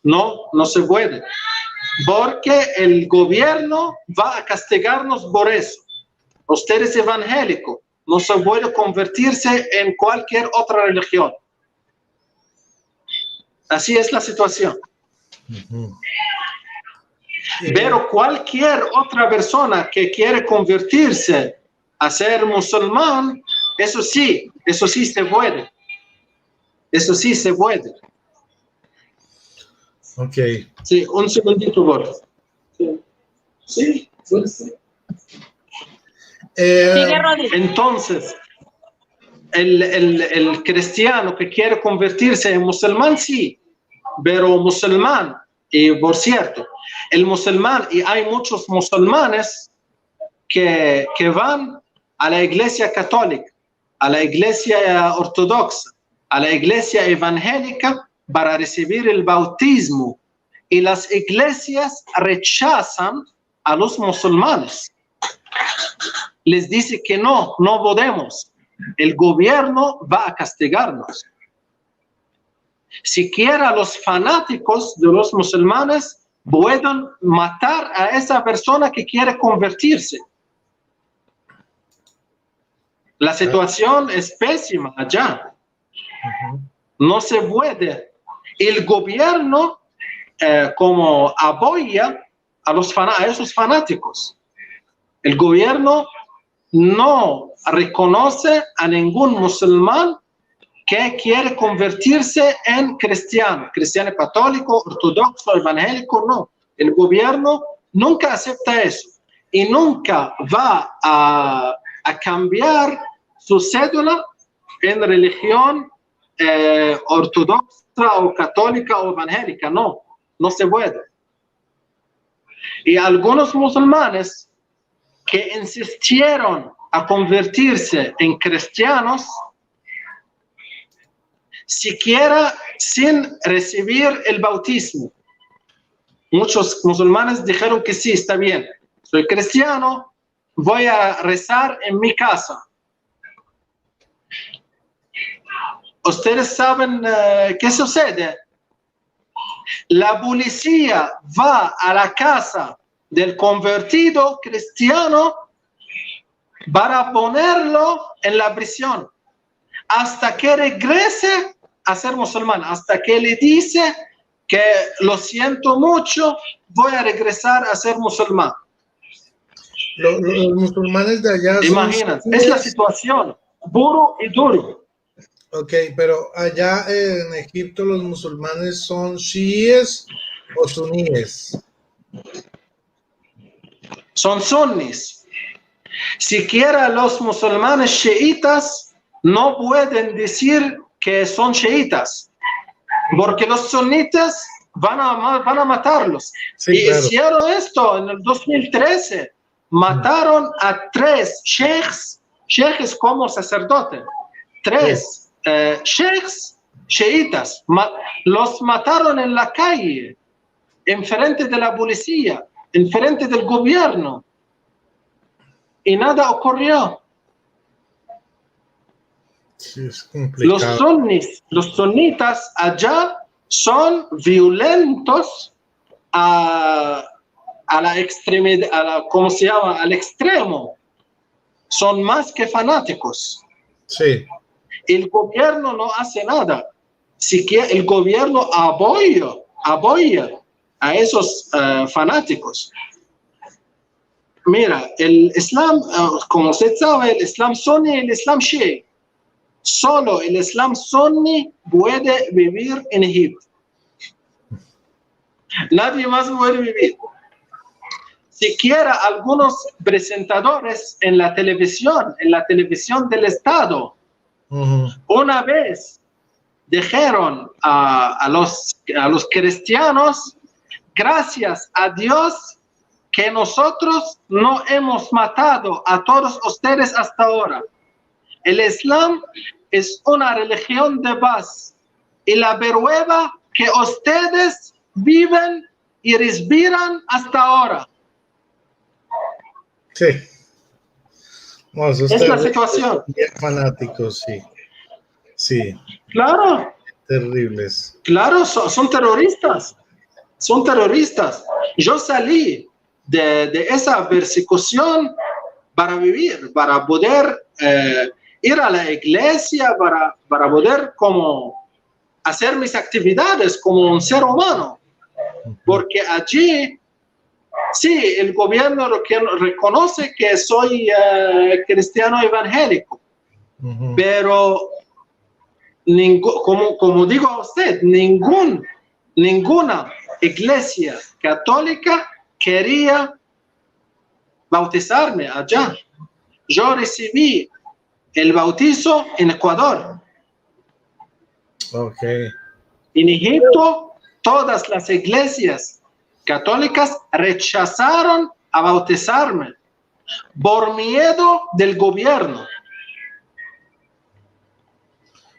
No se puede, porque el gobierno va a castigarnos por eso. Usted es evangélico, no se puede convertirse en cualquier otra religión. Así es la situación. Pero cualquier otra persona que quiere convertirse a ser musulmán, eso sí se puede. Eso sí se puede.
Ok.
Sí, un segundito, Borja. Sí. Entonces, el cristiano que quiere convertirse en musulmán, sí, pero musulmán, y por cierto, el musulmán, y hay muchos musulmanes que van a la iglesia católica, a la iglesia ortodoxa, a la iglesia evangélica para recibir el bautismo, y las iglesias rechazan a los musulmanes. Les dice que no podemos. El gobierno va a castigarnos. Siquiera los fanáticos de los musulmanes pueden matar a esa persona que quiere convertirse. La situación es pésima allá. No se puede. El gobierno como apoya a esos fanáticos. El gobierno no reconoce a ningún musulmán que quiere convertirse en cristiano católico, ortodoxo, evangélico, no. El gobierno nunca acepta eso y nunca va a cambiar su cédula en religión ortodoxa o católica o evangélica, no se puede. Y algunos musulmanes que insistieron a convertirse en cristianos, siquiera sin recibir el bautismo. Muchos musulmanes dijeron que sí, está bien, soy cristiano, voy a rezar en mi casa. Ustedes saben qué sucede. La policía va a la casa del convertido cristiano para ponerlo en la prisión hasta que regrese a ser musulmán, hasta que le dice que lo siento mucho, voy a regresar a ser musulmán.
Los musulmanes de allá
imagínate, es la situación, duro y duro.
Ok, pero allá en Egipto los musulmanes son chiíes o suníes?
Son sunnis. Siquiera los musulmanes chiitas no pueden decir que son chiitas, porque los sunitas van a matarlos.
Sí,
y
claro.
hicieron esto en el 2013. Mataron a 3 sheikhs como sacerdote. 3 sheikhs chiitas. Los mataron en la calle, enfrente de la policía, enfrente del gobierno. Y nada ocurrió.
Sí, es complicado.
Los sunitas allá son violentos a la extremidad, ¿cómo se llama? Al extremo. Son más que fanáticos.
Sí.
El gobierno no hace nada. Siquiera el gobierno apoya a esos fanáticos. Mira, el Islam, como usted sabe, el Islam Sunni y el Islam Shia. Solo el Islam Sunni puede vivir en Egipto. Nadie más puede vivir. Siquiera algunos presentadores en la televisión del Estado, una vez dijeron a los cristianos: gracias a Dios que nosotros no hemos matado a todos ustedes hasta ahora. El Islam es una religión de paz y la prueba que ustedes viven y respiran hasta ahora.
Sí. No, eso
es la situación.
Bien fanáticos, sí. Sí.
Claro.
Terribles.
Claro, son terroristas. Son terroristas. Yo salí de esa persecución para vivir, para poder ir a la iglesia, para poder como hacer mis actividades como un ser humano. Porque allí, sí, el gobierno reconoce que soy cristiano evangélico, pero como digo a usted, ninguna iglesia católica quería bautizarme allá. Yo recibí el bautizo en Ecuador.
Okay.
En Egipto, todas las iglesias católicas rechazaron a bautizarme por miedo del gobierno.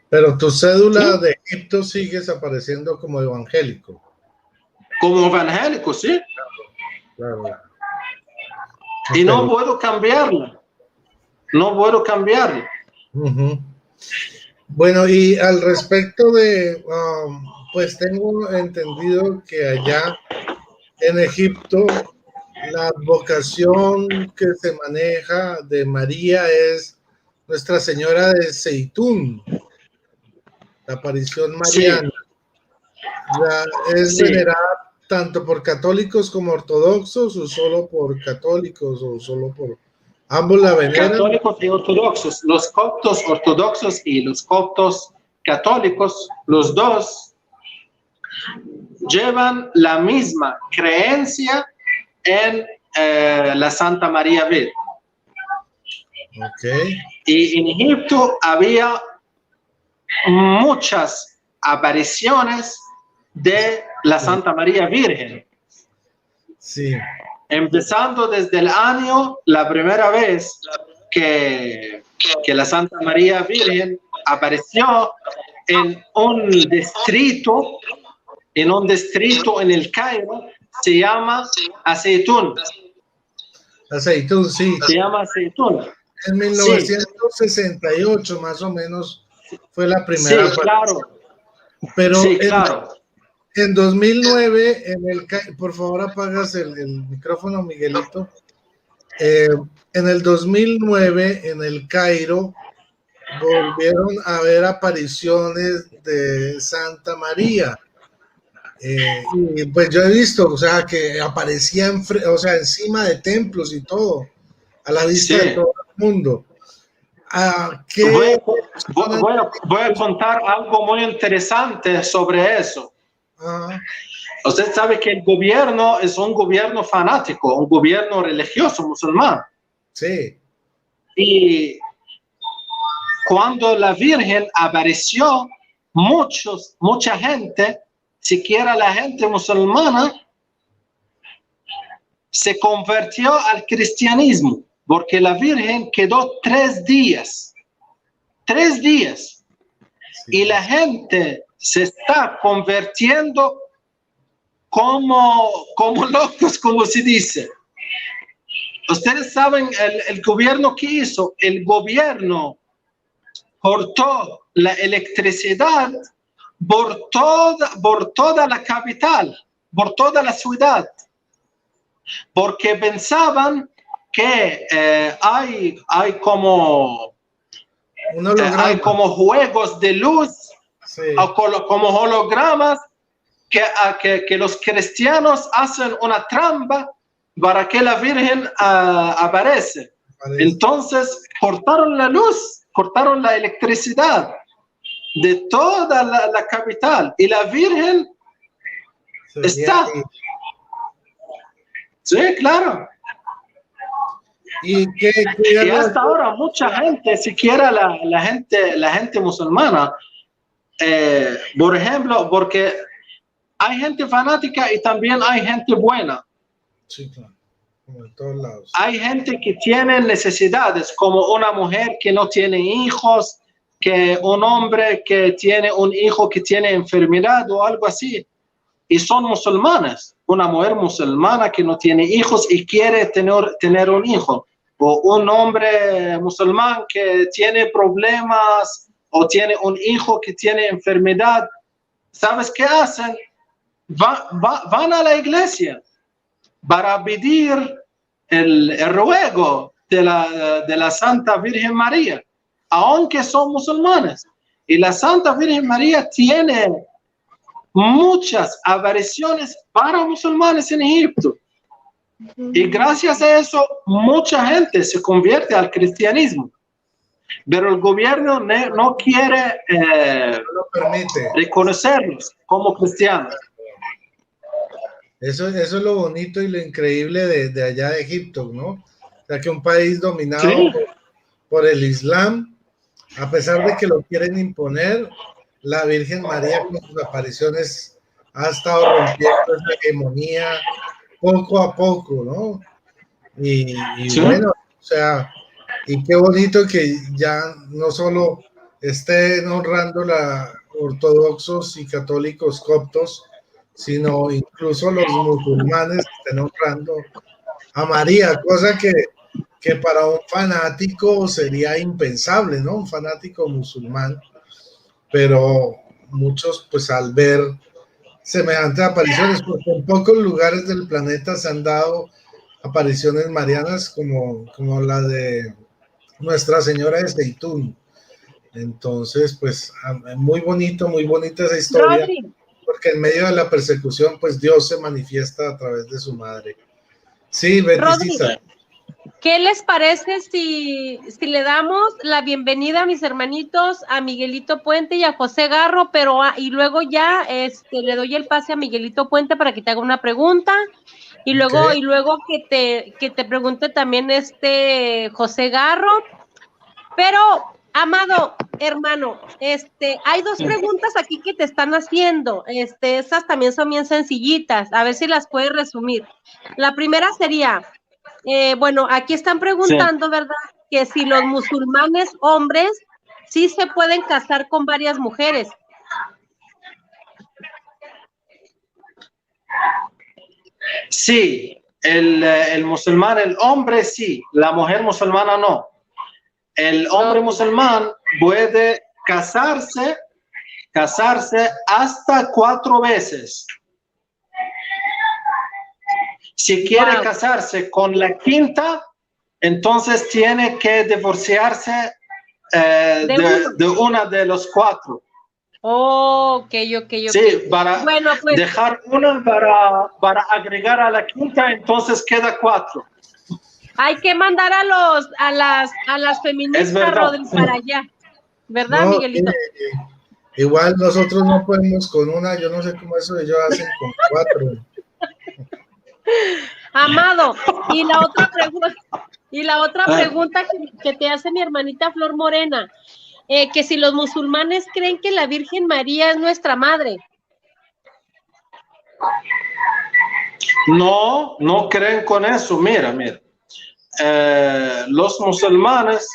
Pero tu cédula de Egipto sigues apareciendo como evangélico.
Como evangélico, sí.
Claro.
Y no puedo cambiarla. No puedo cambiarla.
Bueno, y al respecto de, pues tengo entendido que allá en Egipto la vocación que se maneja de María es Nuestra Señora de Zeitún, la aparición mariana. Sí. ¿Es venerada tanto por católicos como ortodoxos, o solo por católicos, o solo por ambos la veneran?
Católicos y ortodoxos, los coptos ortodoxos y los coptos católicos, los dos llevan la misma creencia en la Santa María Virgen.
Okay.
Y en Egipto había muchas apariciones de la Santa María Virgen.
Sí.
Empezando desde el año, la primera vez que la Santa María Virgen apareció en un distrito en el Cairo, se llama Aceitún.
Aceitún, sí.
Se llama Aceitún.
En 1968 más o menos fue la primera.
Sí, claro.
Pero
sí, claro.
En 2009, por favor apagas el micrófono, Miguelito. En el 2009, en el Cairo, volvieron a haber apariciones de Santa María. Y pues yo he visto, o sea, que aparecía encima de templos y todo, a la vista de todo el mundo.
Voy a contar algo muy interesante sobre eso. Usted sabe que el gobierno es un gobierno fanático, un gobierno religioso musulmán.
Sí.
Y cuando la Virgen apareció, mucha gente, siquiera la gente musulmana, se convirtió al cristianismo, porque la Virgen quedó 3 días. 3 días. Sí. Y la gente se está convirtiendo como locos, como se dice. Ustedes saben el gobierno que hizo. El gobierno cortó la electricidad por toda la capital, por toda la ciudad, porque pensaban que hay como juegos de luz, sí, o como hologramas, que los cristianos hacen una trampa para que la Virgen aparece. Entonces cortaron la luz, cortaron la electricidad de toda la capital, y la Virgen está. Sí, claro.
Y
hasta ahora mucha gente, siquiera la gente musulmana, por ejemplo, porque hay gente fanática y también hay gente buena.
Sí, claro. Como en todos lados.
Hay gente que tiene necesidades, como una mujer que no tiene hijos, que un hombre que tiene un hijo que tiene enfermedad o algo así, y son musulmanes. Una mujer musulmana que no tiene hijos y quiere tener un hijo, o un hombre musulmán que tiene problemas o tiene un hijo que tiene enfermedad. ¿Sabes qué hacen? Van a la iglesia para pedir el ruego de la Santa Virgen María, aunque son musulmanes. Y la Santa Virgen María tiene muchas apariciones para musulmanes en Egipto. Y gracias a eso, mucha gente se convierte al cristianismo. Pero el gobierno no quiere reconocerlos como cristianos.
Eso es lo bonito y lo increíble de allá de Egipto, ¿no? O sea, que un país dominado
sí,
por el Islam, a pesar de que lo quieren imponer, la Virgen María con sus apariciones ha estado rompiendo esa hegemonía poco a poco, ¿no? Y sí, bueno, o sea, y qué bonito que ya no solo estén honrando la ortodoxos y católicos coptos, sino incluso los musulmanes estén honrando a María, cosa que para un fanático sería impensable, ¿no? Un fanático musulmán, pero muchos pues al ver semejantes apariciones, porque en pocos lugares del planeta se han dado apariciones marianas como la de Nuestra Señora de Zeitún. Entonces, pues muy bonita esa historia. Rodri. Porque en medio de la persecución, pues Dios se manifiesta a través de su madre. Sí, Betisita.
¿Qué les parece si le damos la bienvenida a mis hermanitos, a Miguelito Puente y a José Garro, pero y luego ya le doy el pase a Miguelito Puente para que te haga una pregunta, y luego okay, y luego que te pregunte también José Garro. Pero amado hermano, hay 2 preguntas aquí que te están haciendo. Esas también son bien sencillitas. A ver si las puedes resumir. La primera sería, bueno, aquí están preguntando, sí, ¿verdad? Que si los musulmanes hombres sí se pueden casar con varias mujeres.
Sí, el musulmán, el hombre sí, la mujer musulmana no. El hombre musulmán puede casarse hasta 4 veces. Si quiere casarse con la quinta, entonces tiene que divorciarse de una de los 4.
Ok.
Sí, para pues, dejar una para agregar a la quinta, entonces queda 4.
Hay que mandar a las feministas, Rodri, para allá, ¿verdad, no, Miguelito?
Igual nosotros no podemos con una, yo no sé cómo eso ellos hacen con 4.
Amado, y la otra pregunta que te hace mi hermanita Flor Morena, que si los musulmanes creen que la Virgen María es nuestra madre.
No, no creen con eso. Mira. Los musulmanes,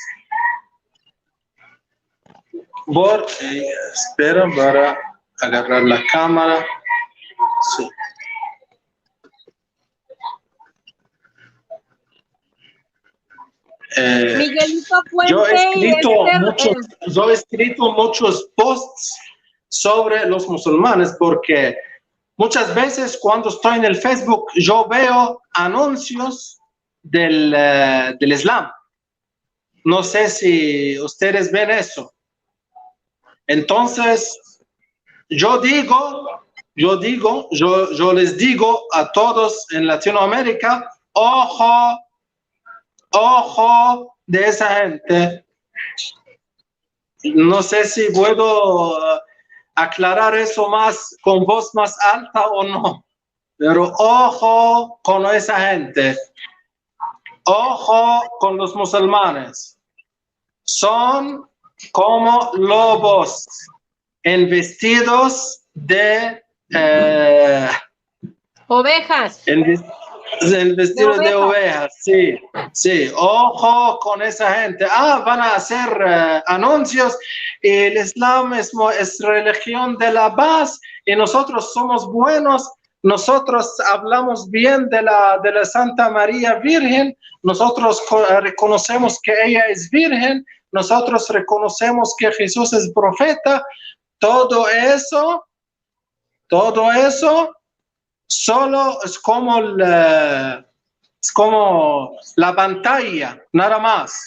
espera para agarrar la cámara. Sí.
Miguelito Puente
yo he escrito muchos posts sobre los musulmanes porque muchas veces cuando estoy en el Facebook yo veo anuncios del Islam. No sé si ustedes ven eso. Entonces, yo les digo a todos en Latinoamérica, ojo de esa gente. No sé si puedo aclarar eso más con voz más alta o no, pero ojo con esa gente. Ojo con los musulmanes. Son como lobos vestidos de
ovejas.
El vestido de ovejas, sí. Ojo con esa gente. Van a hacer anuncios. El Islam es religión de la paz y nosotros somos buenos. Nosotros hablamos bien de la Santa María Virgen. Nosotros reconocemos que ella es virgen. Nosotros reconocemos que Jesús es profeta. Todo eso solo es como la pantalla, nada más.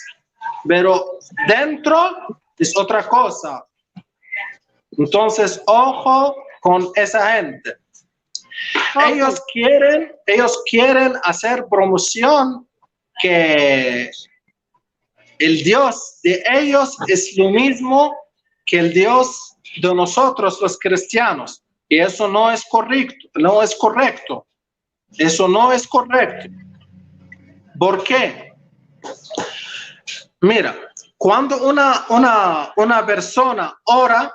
Pero dentro es otra cosa. Entonces, ojo con esa gente. Okay. Ellos quieren hacer promoción que el Dios de ellos es lo mismo que el Dios de nosotros, los cristianos. Y eso no es correcto, Eso no es correcto. ¿Por qué? Mira, cuando una persona ora,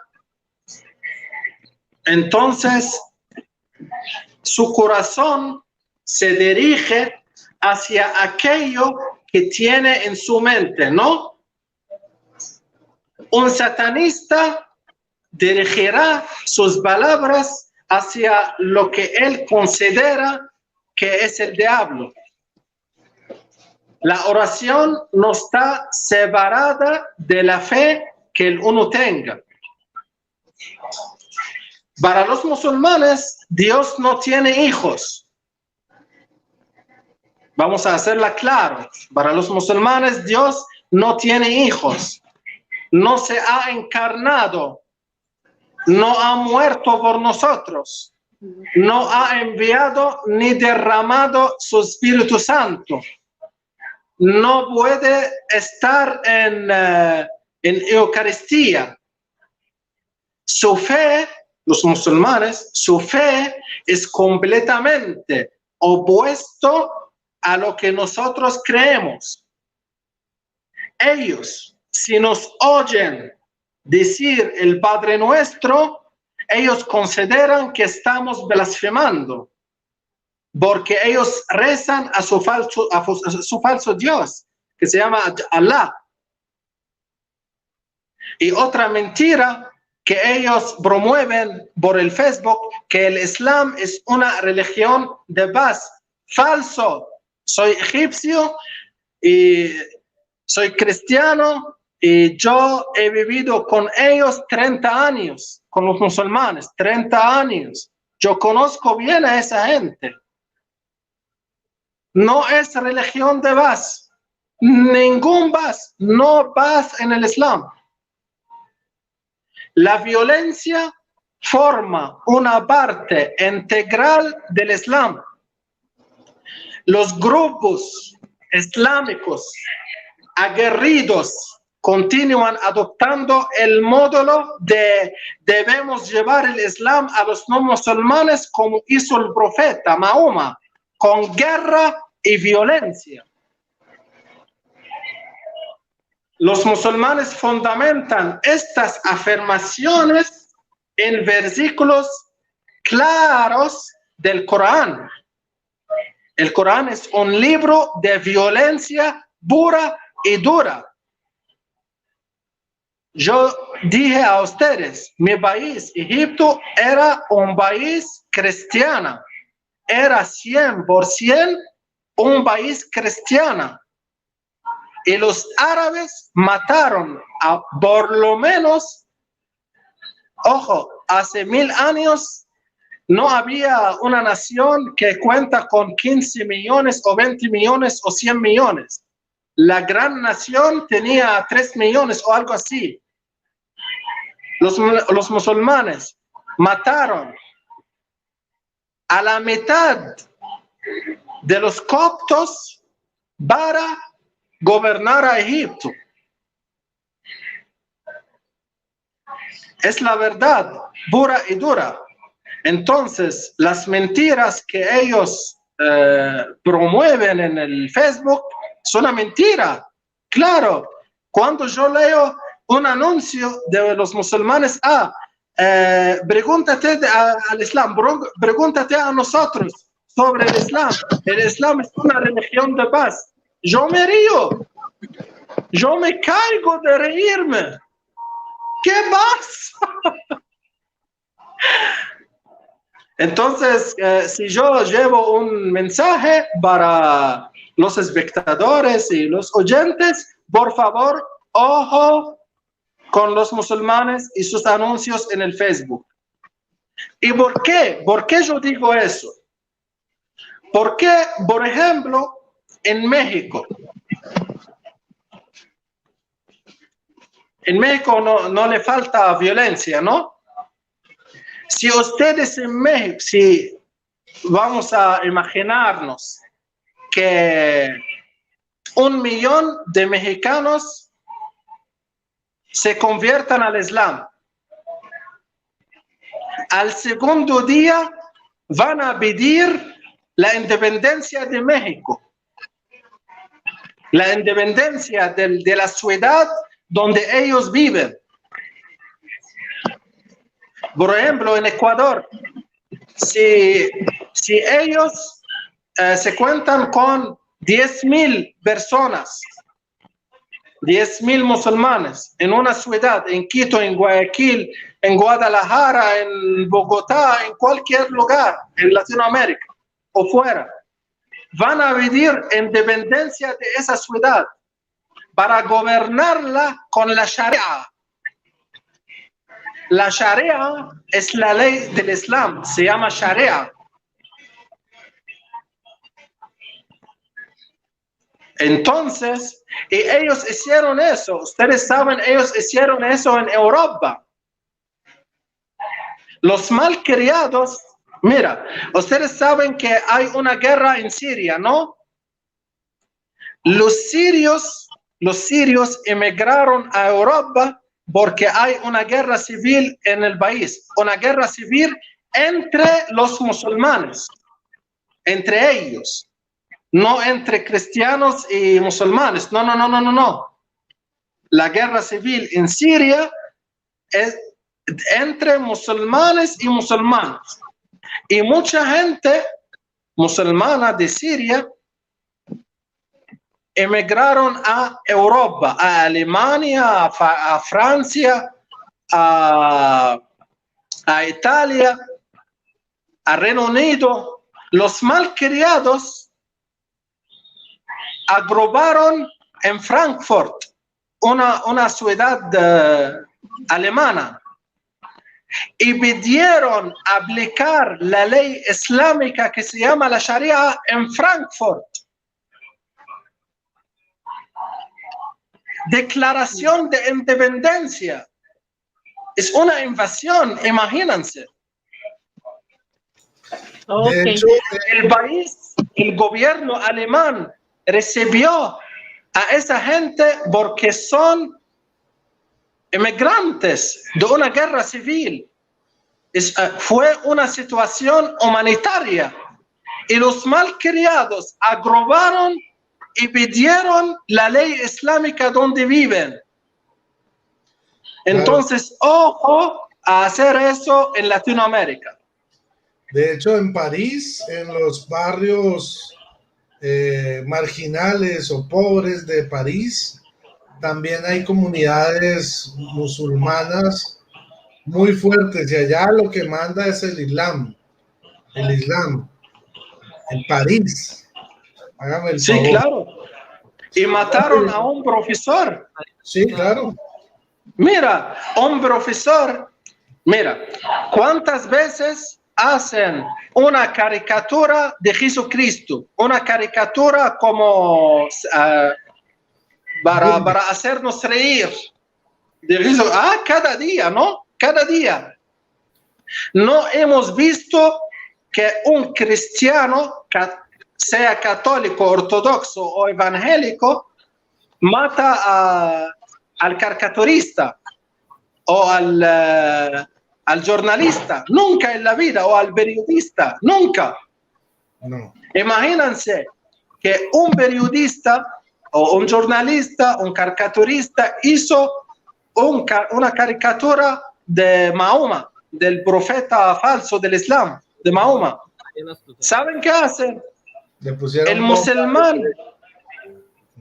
entonces su corazón se dirige hacia aquello que tiene en su mente, ¿no? Un satanista dirigirá sus palabras hacia lo que él considera que es el diablo. La oración no está separada de la fe que el uno tenga. Para los musulmanes, Dios no tiene hijos. Vamos a hacerla claro. Para los musulmanes, Dios no tiene hijos. No se ha encarnado. No ha muerto por nosotros. No ha enviado ni derramado su Espíritu Santo. No puede estar en Eucaristía. Su fe, los musulmanes, su fe es completamente opuesto a lo que nosotros creemos. Ellos, si nos oyen decir el Padre Nuestro, ellos consideran que estamos blasfemando, porque ellos rezan a su falso Dios, que se llama Allah. Y otra mentira que ellos promueven por el Facebook, que el Islam es una religión de paz. Falso. Soy egipcio y soy cristiano y yo he vivido con ellos 30 años, con los musulmanes, 30 años. Yo conozco bien a esa gente. No es religión de paz. Ningún paz. No paz en el Islam. La violencia forma una parte integral del Islam. Los grupos islámicos aguerridos continúan adoptando el módulo de debemos llevar el Islam a los no musulmanes como hizo el profeta Mahoma, con guerra y violencia. Los musulmanes fundamentan estas afirmaciones en versículos claros del Corán. El Corán es un libro de violencia pura y dura. Yo dije a ustedes, mi país, Egipto, era un país cristiano. Era 100% un país cristiano. Y los árabes mataron a por lo menos, ojo, hace 1000 años no había una nación que cuenta con 15 millones o 20 millones o 100 millones. La gran nación tenía 3 millones o algo así. Los musulmanes mataron a la mitad de los coptos para gobernar a Egipto. Es la verdad pura y dura. Entonces, las mentiras que ellos promueven en el Facebook son una mentira. Claro, cuando yo leo un anuncio de los musulmanes, pregúntate al Islam, pregúntate a nosotros sobre el Islam. El Islam es una religión de paz. Yo me río, yo me caigo de reírme. ¿Qué pasa? Entonces, si yo llevo un mensaje para los espectadores y los oyentes, por favor, ojo con los musulmanes y sus anuncios en el Facebook. ¿Y por qué? ¿Por qué yo digo eso? Porque, por ejemplo, en México no le falta violencia, ¿no? Si ustedes en México, si vamos a imaginarnos que 1 millón de mexicanos se conviertan al Islam, al segundo día van a pedir la independencia de México, la independencia de la ciudad donde ellos viven. Por ejemplo, en Ecuador, si ellos se cuentan con 10,000 personas, 10,000 musulmanes en una ciudad, en Quito, en Guayaquil, en Guadalajara, en Bogotá, en cualquier lugar, en Latinoamérica o fuera, van a pedir independencia de esa ciudad para gobernarla con la Sharia. La Sharia es la ley del Islam, se llama Sharia. Entonces, y ellos hicieron eso, ustedes saben, ellos hicieron eso en Europa. Los malcriados, mira, ustedes saben que hay una guerra en Siria, ¿no? Los sirios emigraron a Europa porque hay una guerra civil en el país, una guerra civil entre los musulmanes, entre ellos, no entre cristianos y musulmanes, no. La guerra civil en Siria es entre musulmanes y musulmanes. Y mucha gente musulmana de Siria emigraron a Europa, a Alemania, a Francia, a Italia, a Reino Unido. Los malcriados agruparon en Frankfurt, una ciudad alemana, y pidieron aplicar la ley islámica que se llama la Sharia en Frankfurt. Declaración de independencia. Es una invasión, imagínense.
Okay.
De hecho,
El gobierno alemán recibió a esa gente porque son inmigrantes de una guerra civil. Fue una situación humanitaria y los malcriados agravaron y pidieron la ley islámica donde viven. Entonces, ojo a hacer eso en Latinoamérica.
De hecho, en París, en los barrios marginales o pobres de París, también hay comunidades musulmanas muy fuertes y allá lo que manda es el Islam. El Islam. En París. Hágame el favor.
Sí, claro. Y mataron a un profesor.
Sí, claro.
Mira, un profesor, mira, ¿cuántas veces hacen una caricatura de Jesucristo? Una caricatura como para hacernos reír. Cada día, ¿no? Cada día. No hemos visto que un cristiano, sea católico, ortodoxo o evangélico, mata al caricaturista o al jornalista, nunca en la vida, o al periodista, nunca.
No.
Imagínense que un periodista o un jornalista, un caricaturista hizo una caricatura de Mahoma, del profeta falso del Islam, de Mahoma. ¿Saben qué hacen? El musulmán,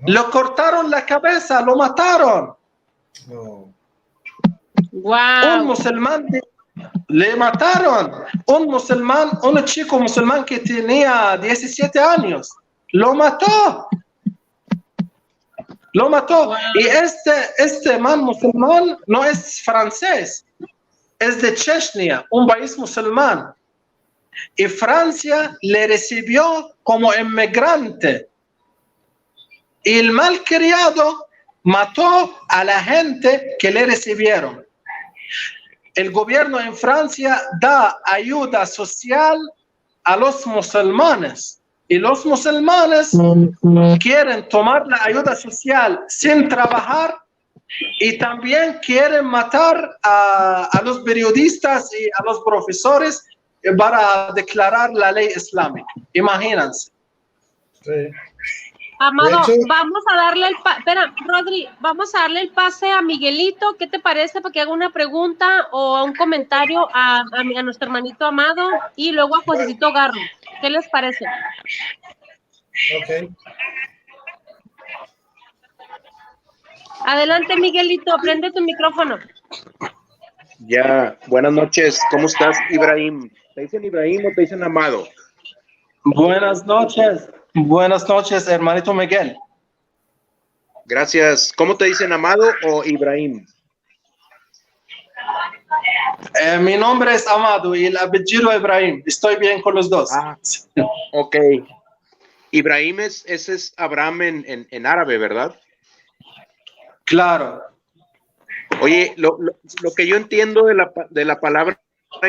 lo cortaron la cabeza, lo mataron.
No.
Wow.
Un musulmán le mataron. Un musulmán, un chico musulmán que tenía 17 años, lo mató. Lo mató. Wow. Y este man musulmán no es francés, es de Chechnya, un país musulmán. Y Francia le recibió como inmigrante. Y el malcriado mató a la gente que le recibieron. El gobierno en Francia da ayuda social a los musulmanes. Y los musulmanes quieren tomar la ayuda social sin trabajar y también quieren matar a los periodistas y a los profesores para declarar la ley islámica. Imagínense.
Sí.
Amado, vamos a darle Rodri, vamos a darle el pase a Miguelito. ¿Qué te parece? Para que haga una pregunta o un comentario a nuestro hermanito Amado y luego a Josecito Garro. ¿Qué les parece?
Ok.
Adelante, Miguelito, prende tu micrófono.
Ya, buenas noches. ¿Cómo estás, Ibrahim? ¿Te dicen Ibrahim o te dicen Amado?
Buenas noches. Buenas noches, hermanito Miguel.
Gracias. ¿Cómo te dicen, Amado o Ibrahim?
Mi nombre es Amado y el apellido Ibrahim. Estoy bien con los dos.
Ok. Ibrahim ese es Abraham en árabe, ¿verdad?
Claro.
Oye, lo que yo entiendo de la palabra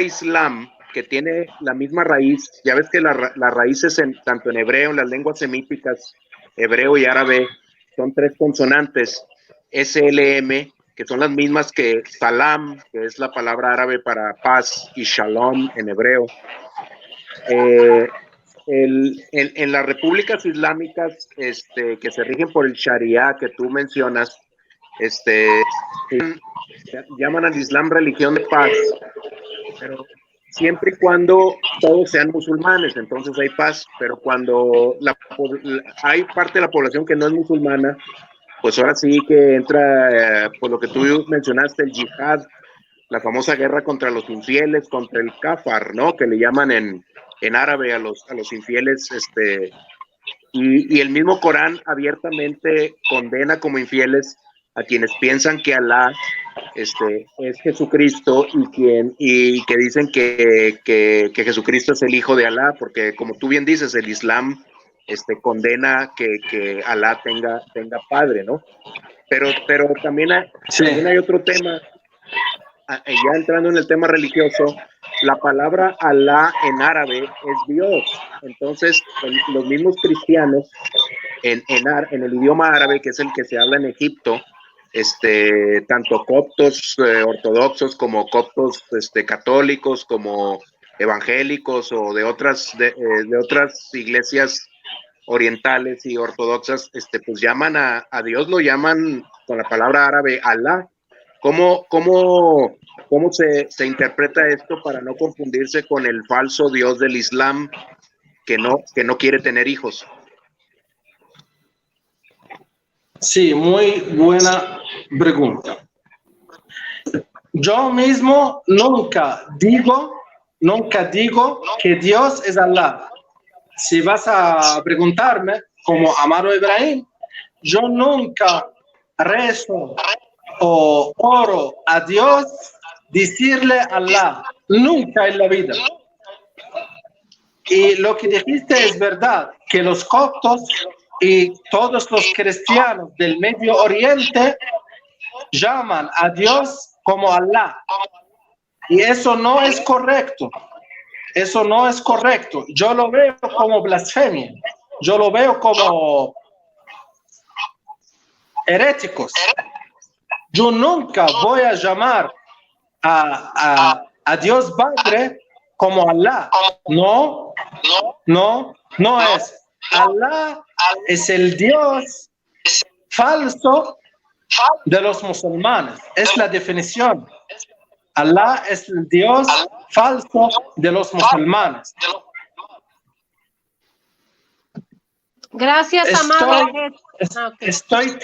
Islam, que tiene la misma raíz, ya ves que las raíces tanto en hebreo, en las lenguas semíticas, hebreo y árabe, son 3 consonantes, SLM, que son las mismas que salam, que es la palabra árabe para paz, y shalom en hebreo. En las repúblicas islámicas que se rigen por el Sharia que tú mencionas, llaman al Islam religión de paz, pero siempre y cuando todos sean musulmanes, entonces hay paz, pero cuando hay parte de la población que no es musulmana, pues ahora sí que entra, por lo que tú mencionaste, el yihad, la famosa guerra contra los infieles, contra el kafar, ¿no? Que le llaman en árabe a los infieles, y el mismo Corán abiertamente condena como infieles a quienes piensan que Alá es Jesucristo y que dicen que Jesucristo es el hijo de Alá, porque como tú bien dices, el Islam condena que Alá tenga padre, ¿no? Pero también hay otro tema, ya entrando en el tema religioso, la palabra Alá en árabe es Dios. Entonces, los mismos cristianos en el idioma árabe, que es el que se habla en Egipto, tanto coptos ortodoxos como coptos católicos, como evangélicos o de otras iglesias orientales y ortodoxas, pues llaman a Dios, lo llaman con la palabra árabe Alá. ¿Cómo se interpreta esto para no confundirse con el falso Dios del Islam que no quiere tener hijos?
Sí, muy buena pregunta. Yo mismo nunca digo que Dios es Alá. Si vas a preguntarme, como Amaro Ibrahim, yo nunca rezo o oro a Dios decirle Alá, nunca en la vida. Y lo que dijiste es verdad, que los coptos y todos los cristianos del Medio Oriente llaman a Dios como Alá. Y eso no es correcto. Eso no es correcto. Yo lo veo como blasfemia. Yo lo veo como heréticos. Yo nunca voy a llamar a Dios Padre como Alá. No es. Alá es el Dios falso de los musulmanes. Es la definición. Alá es el Dios falso de los musulmanes.
Gracias, Amado.
Estoy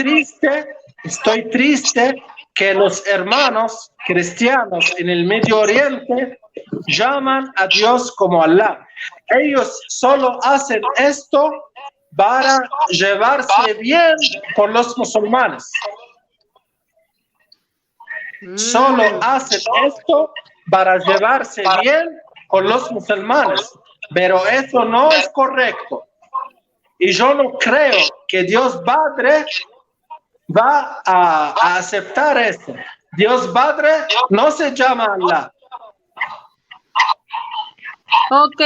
triste que los hermanos cristianos en el Medio Oriente llaman a Dios como Alá. Ellos solo hacen esto para llevarse bien con los musulmanes. Solo hacen esto para llevarse bien con los musulmanes, pero eso no es correcto. Y yo no creo que Dios Padre va a aceptar esto. Dios Padre no se llama Allah.
Ok,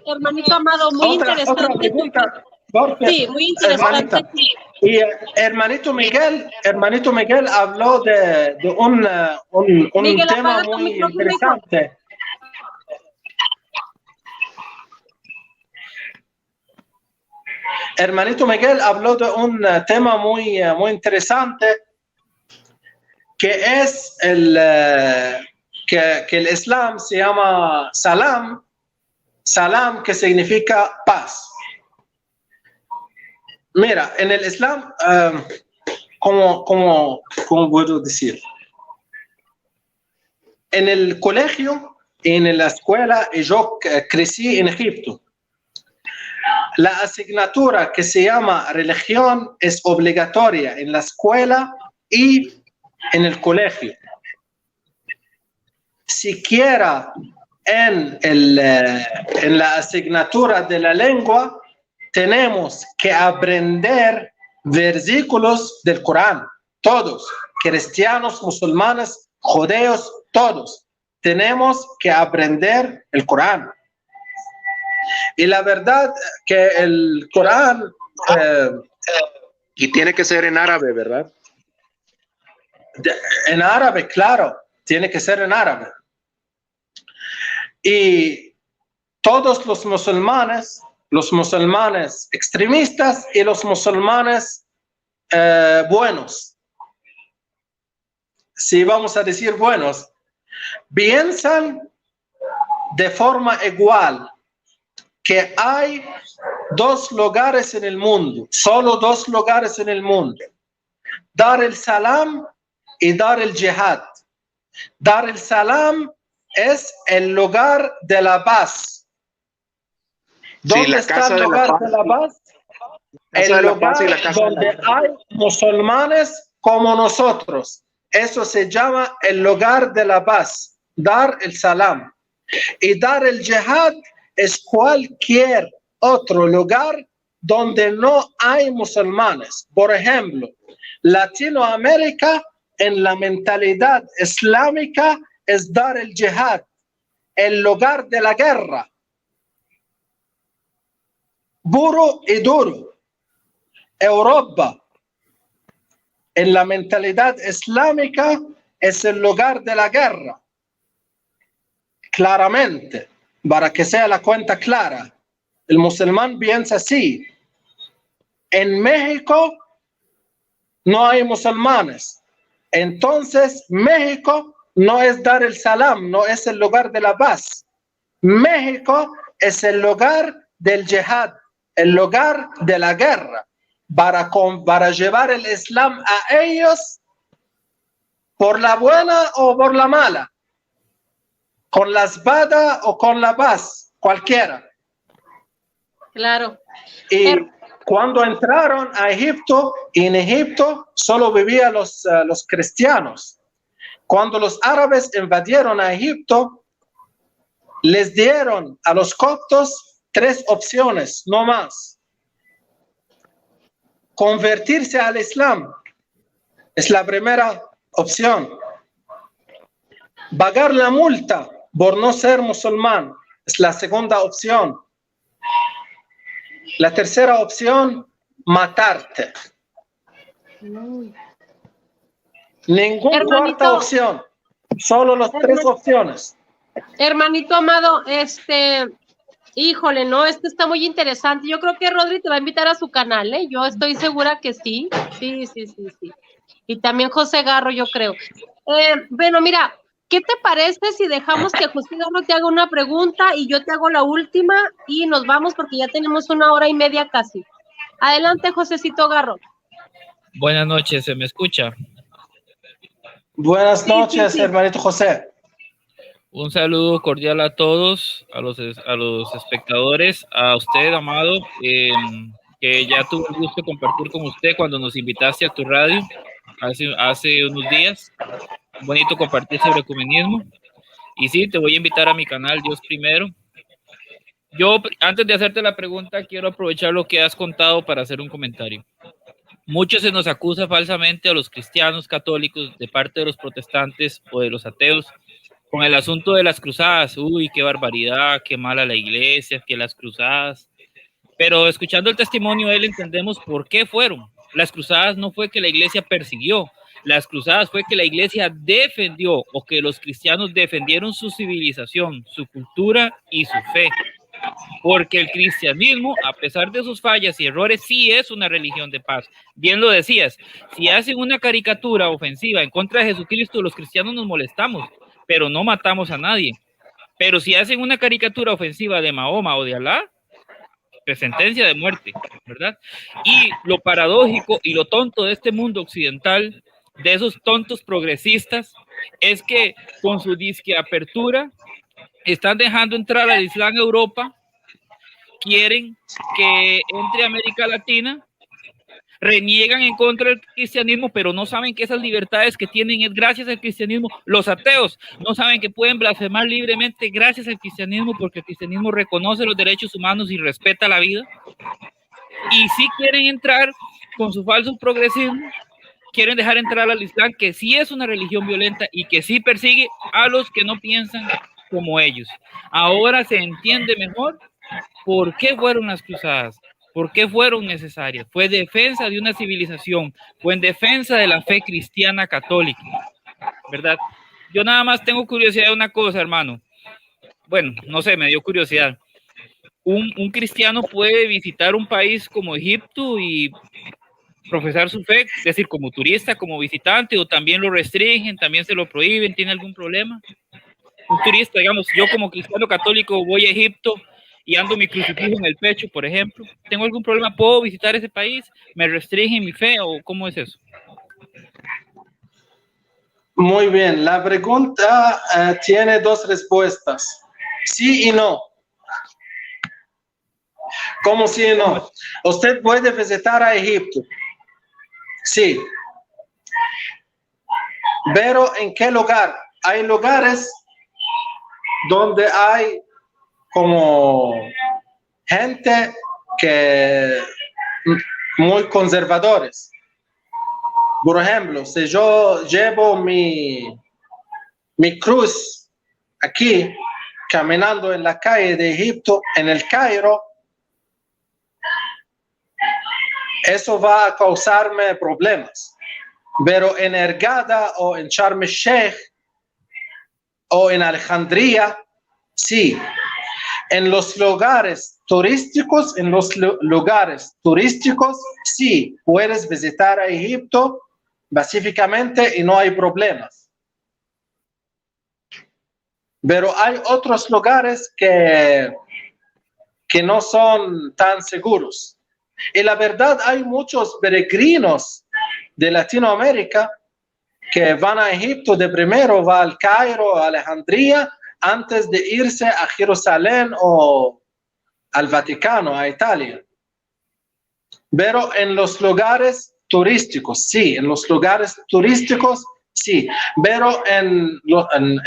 hermanito Amado, muy interesante.
Otra pregunta, Jorge,
sí, muy interesante.
Hermanita. Y hermanito Miguel habló de un
Miguel,
tema muy interesante. Hermanito Miguel habló de un tema muy interesante, que es que el Islam se llama Salam, que significa paz. Mira, en el Islam, ¿cómo puedo decir? En el colegio, en la escuela, yo crecí en Egipto. La asignatura que se llama religión es obligatoria en la escuela y en el colegio. Siquiera en la asignatura de la lengua tenemos que aprender versículos del Corán. Todos, cristianos, musulmanes, judíos, todos tenemos que aprender el Corán. Y la verdad que el Corán...
y tiene que ser en árabe, ¿verdad?
En árabe, claro, tiene que ser en árabe. Y todos los musulmanes extremistas y los musulmanes buenos, si vamos a decir buenos, piensan de forma igual que hay dos lugares en el mundo, solo dos lugares en el mundo: Dar el Salam y Dar el Jihad. Dar el Salam es el lugar de la paz. ¿Dónde está el lugar de la paz? El lugar donde hay musulmanes como nosotros. Eso se llama el lugar de la paz. Dar el Salam. Y Dar el Jihad es cualquier otro lugar donde no hay musulmanes. Por ejemplo, Latinoamérica, en la mentalidad islámica, es Dar el Jihad, el lugar de la guerra, puro y duro. Europa, en la mentalidad islámica es el lugar de la guerra. Claramente, para que sea la cuenta clara, el musulmán piensa así. En México no hay musulmanes. Entonces, México no es Dar el Salam, no es el lugar de la paz. México es el lugar del jihad, el lugar de la guerra, para llevar el Islam a ellos por la buena o por la mala, con la espada o con la paz, cualquiera.
Claro.
Y cuando entraron a Egipto, en Egipto solo vivían los cristianos. Cuando los árabes invadieron a Egipto, les dieron a los coptos 3 opciones, no más. Convertirse al Islam es la primera opción. Pagar la multa por no ser musulmán es la segunda opción. La tercera opción, matarte. Ninguna cuarta opción, solo las 3 opciones.
Hermanito amado, híjole, no, está muy interesante. Yo creo que Rodri te va a invitar a su canal, ¿eh? Yo estoy segura que sí. Sí. Y también José Garro, yo creo. Bueno, mira, ¿qué te parece si dejamos que José Garro te haga una pregunta y yo te hago la última y nos vamos porque ya tenemos 1 hora y media casi? Adelante, Josecito Garro.
Buenas noches, ¿se me escucha?
Buenas noches, sí. Hermanito José.
Un saludo cordial a todos, a los espectadores, a usted, amado, que ya tuve el gusto de compartir con usted cuando nos invitaste a tu radio hace unos días. Bonito compartir sobre ecumenismo. Y sí, te voy a invitar a mi canal, Dios Primero. Yo, antes de hacerte la pregunta, quiero aprovechar lo que has contado para hacer un comentario. Mucho se nos acusa falsamente a los cristianos católicos de parte de los protestantes o de los ateos con el asunto de las cruzadas. Uy, qué barbaridad, qué mala la iglesia, que las cruzadas. Pero escuchando el testimonio de él entendemos por qué fueron. Las cruzadas no fue que la iglesia persiguió, las cruzadas fue que la iglesia defendió o que los cristianos defendieron su civilización, su cultura y su fe. Porque el cristianismo, a pesar de sus fallas y errores, sí es una religión de paz. Bien lo decías, si hacen una caricatura ofensiva en contra de Jesucristo, los cristianos nos molestamos, pero no matamos a nadie. Pero si hacen una caricatura ofensiva de Mahoma o de Alá, pues sentencia de muerte, ¿verdad? Y lo paradójico y lo tonto de este mundo occidental, de esos tontos progresistas, es que con su disque apertura están dejando entrar al Islam a Europa, quieren que entre América Latina, reniegan en contra del cristianismo, pero no saben que esas libertades que tienen es gracias al cristianismo. Los ateos no saben que pueden blasfemar libremente gracias al cristianismo, porque el cristianismo reconoce los derechos humanos y respeta la vida. Y sí quieren entrar con su falso progresismo, quieren dejar entrar al Islam, que sí es una religión violenta y que sí persigue a los que no piensan como ellos. Ahora se entiende mejor por qué fueron las cruzadas. ¿Por qué fueron necesarias? Fue defensa de una civilización, fue en defensa de la fe cristiana católica, ¿verdad? Yo nada más tengo curiosidad de una cosa, hermano. Bueno, no sé, me dio curiosidad. Un cristiano puede visitar un país como Egipto y profesar su fe, es decir, como turista, como visitante, o también lo restringen, también se lo prohíben, ¿tiene algún problema? Un turista, digamos, yo como cristiano católico voy a Egipto y ando mi crucifijo en el pecho, por ejemplo, ¿tengo algún problema? ¿Puedo visitar ese país? ¿Me restringen mi fe o cómo es eso?
Muy bien, la pregunta tiene 2 respuestas, sí y no. ¿Cómo sí y no? Usted puede visitar a Egipto, sí, pero ¿en qué lugar? Hay lugares donde hay como gente que muy conservadores. Por ejemplo, si yo llevo mi cruz aquí, caminando en la calle de Egipto, en el Cairo, eso va a causarme problemas. Pero en Hurghada o en Sharm el Sheikh o en Alejandría, sí. En los lugares turísticos, sí, puedes visitar a Egipto pacíficamente y no hay problemas. Pero hay otros lugares que no son tan seguros. Y la verdad, hay muchos peregrinos de Latinoamérica que van a Egipto de primero, va al Cairo, a Alejandría, antes de irse a Jerusalén o al Vaticano, a Italia. Pero en los lugares turísticos, sí, en los lugares turísticos, sí, pero en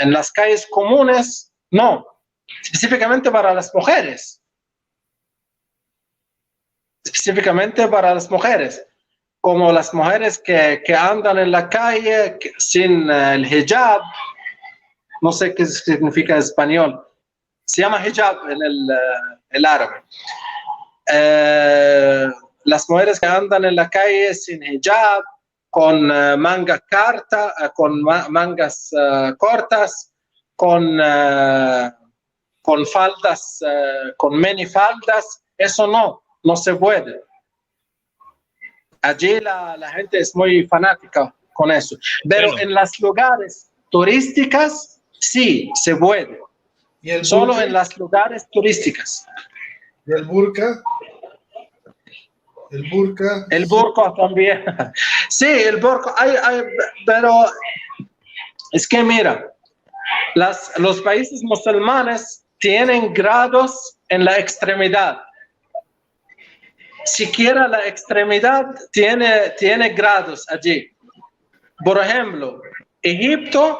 las calles comunes, no, específicamente para las mujeres. Específicamente para las mujeres, como las mujeres que andan en la calle sin el hijab, no sé qué significa en español, se llama hijab en el árabe. Las mujeres que andan en la calle sin hijab, con mangas cortas, con faldas, con minifaldas, eso no se puede. Allí la gente es muy fanática con eso. Pero en los lugares turísticos, sí, se puede.
¿Y el
Solo
burka?
en los lugares turísticos.
¿Y el burka? El burka.
El burka también. Sí, el burka. Pero es que mira, los países musulmanes tienen grados en la extremidad. Siquiera la extremidad tiene grados allí. Por ejemplo, Egipto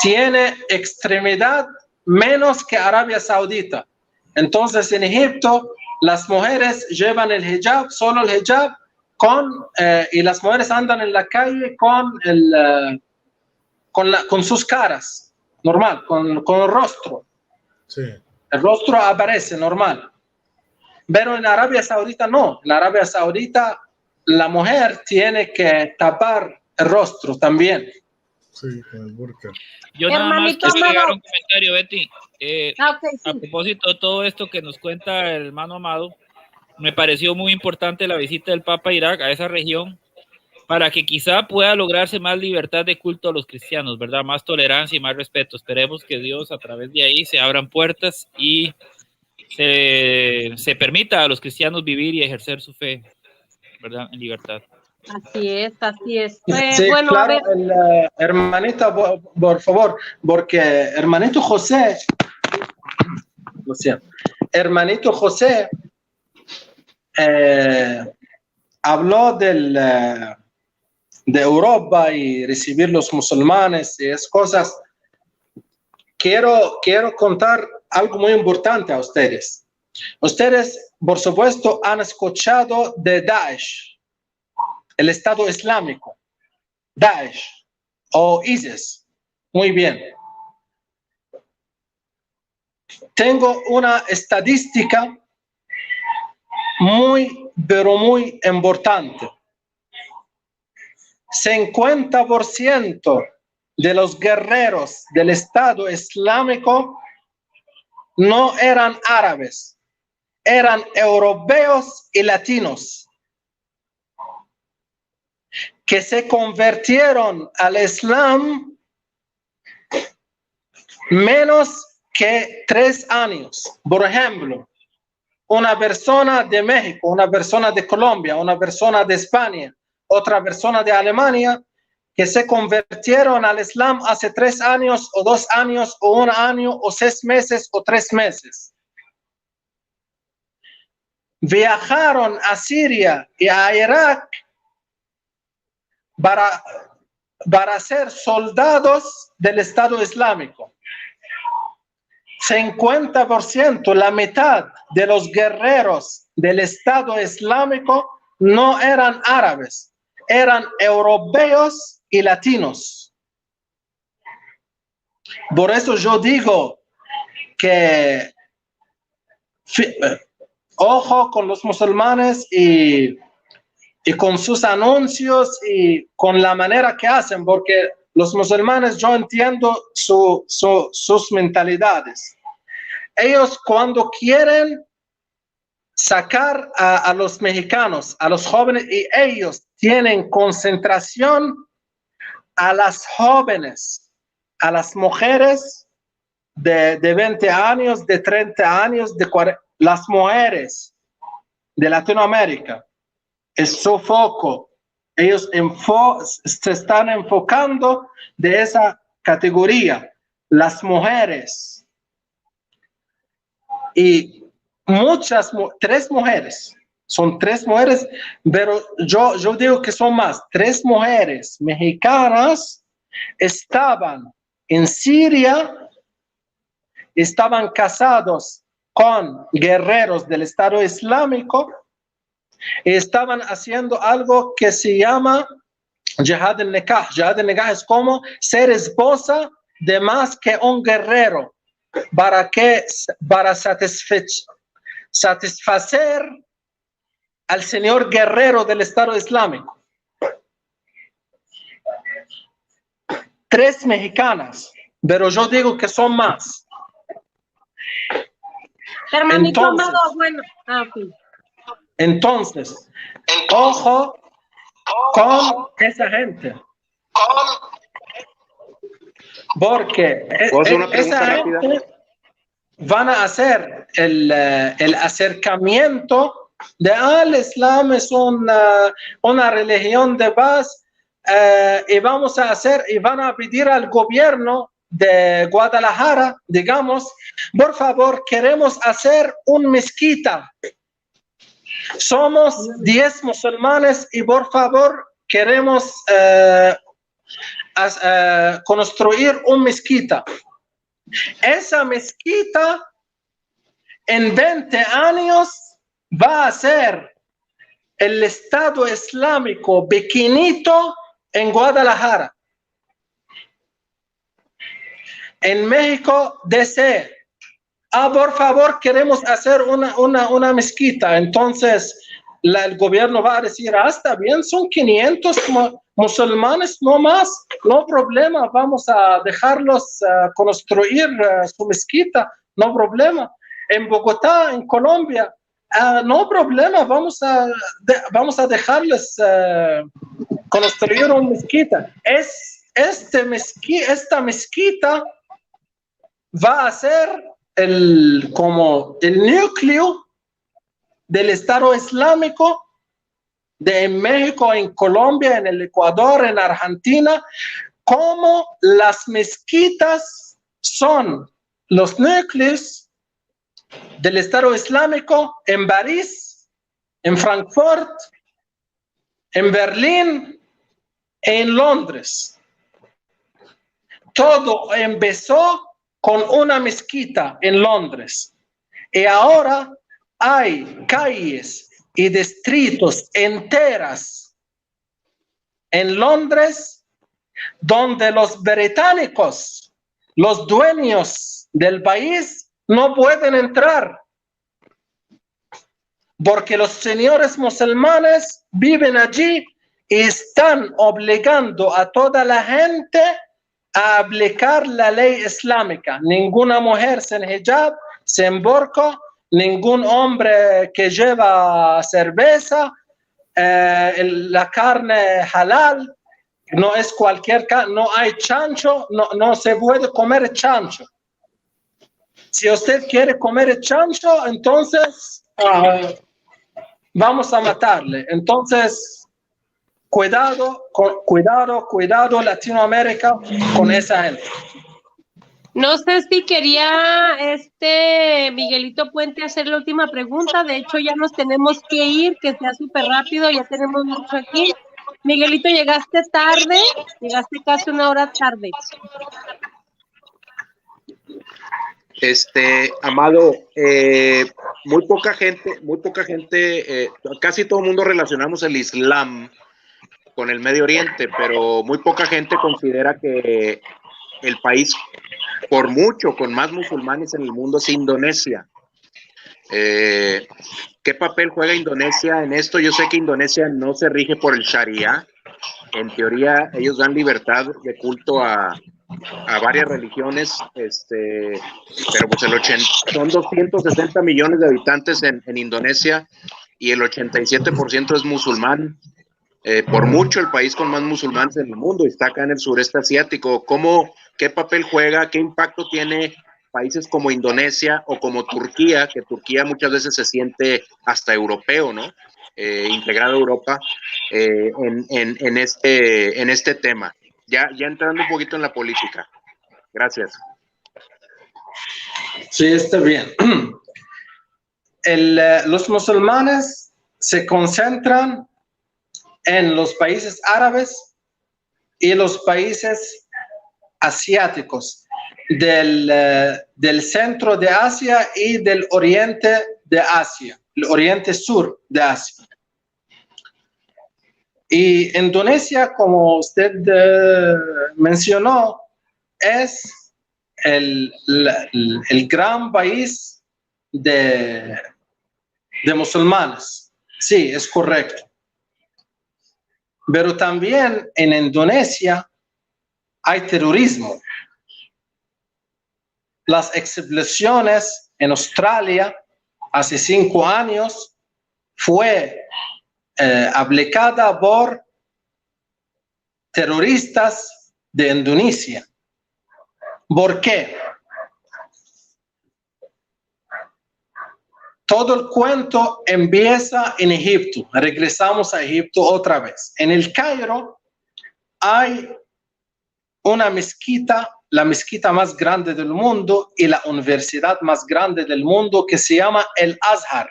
tiene extremidad menos que Arabia Saudita. Entonces, en Egipto, las mujeres llevan el hijab, solo el hijab, y las mujeres andan en la calle con sus caras, normal, con el rostro.
Sí.
El rostro aparece normal. Pero en Arabia Saudita no. En Arabia Saudita la mujer tiene que tapar el rostro también.
Sí, con el burka.
Yo nada más quiero agregar un comentario, Betty.
Okay, sí.
A propósito de todo esto que nos cuenta el hermano Amado, me pareció muy importante la visita del Papa a Irak, a esa región, para que quizá pueda lograrse más libertad de culto a los cristianos, ¿verdad? Más tolerancia y más respeto. Esperemos que Dios a través de ahí se abran puertas y se permita a los cristianos vivir y ejercer su fe, ¿verdad? En libertad.
Así es, así es.
Sí,
bueno,
claro,
a ver.
hermanita, por favor, porque hermanito José, lo siento, hermanito José habló de Europa y recibir los musulmanes y esas cosas. Quiero contar algo muy importante a ustedes. Ustedes, por supuesto, han escuchado de Daesh, el Estado Islámico, Daesh o ISIS. Muy bien. Tengo una estadística pero muy importante. 50% de los guerreros del Estado Islámico no eran árabes, eran europeos y latinos que se convirtieron al Islam menos que 3 años. Por ejemplo, una persona de México, una persona de Colombia, una persona de España, otra persona de Alemania, que se convirtieron al Islam hace 3 años, o 2 años, o 1 año, o 6 meses, o 3 meses. Viajaron a Siria y a Irak para ser soldados del Estado Islámico. 50%, la mitad de los guerreros del Estado Islámico no eran árabes, eran europeos y latinos. Por eso yo digo que ojo con los musulmanes y y con sus anuncios y con la manera que hacen, porque los musulmanes, yo entiendo sus mentalidades. Ellos cuando quieren sacar a los mexicanos, a los jóvenes, y ellos tienen concentración a las jóvenes, a las mujeres de 20 años, de 30 años, de 40, las mujeres de Latinoamérica. Es su foco. Ellos se están enfocando de esa categoría, las mujeres. Y muchas, 3 mujeres, son 3 mujeres, pero yo digo que son más. 3 mujeres mexicanas estaban en Siria, estaban casados con guerreros del Estado Islámico, y estaban haciendo algo que se llama Jihad al-Nikah. Jihad al-Nikah es como ser esposa de más que un guerrero, para satisfacer al señor guerrero del Estado Islámico. 3 mexicanas, pero yo digo que son más.
Hermanito Amado, bueno.
Entonces, ojo con esa gente. Porque esa gente van a hacer el acercamiento de el Islam es una religión de paz, y vamos a hacer, y van a pedir al gobierno de Guadalajara, digamos, por favor, queremos hacer un mezquita. Somos 10 musulmanes y por favor queremos construir un mezquita. Esa mezquita en 20 años va a ser el Estado Islámico pequeñito en Guadalajara. En México, DC. Por favor, queremos hacer una mezquita. Entonces, el gobierno va a decir, está bien, son 500 musulmanes, no más, no problema, vamos a dejarlos construir su mezquita, no problema. En Bogotá, en Colombia, no problema, vamos a dejarles construir una mezquita. Esta mezquita va a ser como el núcleo del Estado Islámico en México, en Colombia, en el Ecuador, en Argentina, como las mezquitas son los núcleos del Estado Islámico en París, en Frankfurt, en Berlín, en Londres. Todo empezó con una mezquita en Londres. Y ahora hay calles y distritos enteras en Londres donde los británicos, los dueños del país, no pueden entrar. Porque los señores musulmanes viven allí y están obligando a toda la gente a aplicar la ley islámica. Ninguna mujer sin hijab, sin burka, ningún hombre que lleva cerveza, la carne halal, no es cualquier carne, no hay chancho, no se puede comer chancho. Si usted quiere comer chancho, entonces vamos a matarle. Entonces, cuidado Latinoamérica con esa gente.
No sé si quería Miguelito Puente hacer la última pregunta. De hecho, ya nos tenemos que ir, que sea súper rápido, ya tenemos mucho aquí. Miguelito, llegaste tarde, llegaste casi 1 hora tarde.
Amado, muy poca gente, casi todo el mundo relacionamos el Islam con el Medio Oriente, pero muy poca gente considera que el país, por mucho, con más musulmanes en el mundo es Indonesia. ¿Qué papel juega Indonesia en esto? Yo sé que Indonesia no se rige por el Sharia. En teoría, ellos dan libertad de culto a varias religiones, pero pues son 260 millones de habitantes en Indonesia y el 87% es musulmán. Por mucho el país con más musulmanes en el mundo, está acá en el sureste asiático. ¿Qué papel juega, qué impacto tiene países como Indonesia o como Turquía, que Turquía muchas veces se siente hasta europeo, ¿no? Integrado a Europa en este tema? Ya entrando un poquito en la política. Gracias.
Sí, está bien. Los musulmanes se concentran en los países árabes y los países asiáticos del centro de Asia y del oriente de Asia, el oriente sur de Asia. Y Indonesia, como usted mencionó, es el gran país de musulmanes. Sí, es correcto. Pero también en Indonesia hay terrorismo. Las explosiones en Australia hace 5 años fue aplicada por terroristas de Indonesia. ¿Por qué? Todo el cuento empieza en Egipto. Regresamos a Egipto otra vez. En el Cairo hay una mezquita, la mezquita más grande del mundo y la universidad más grande del mundo, que se llama el Azhar.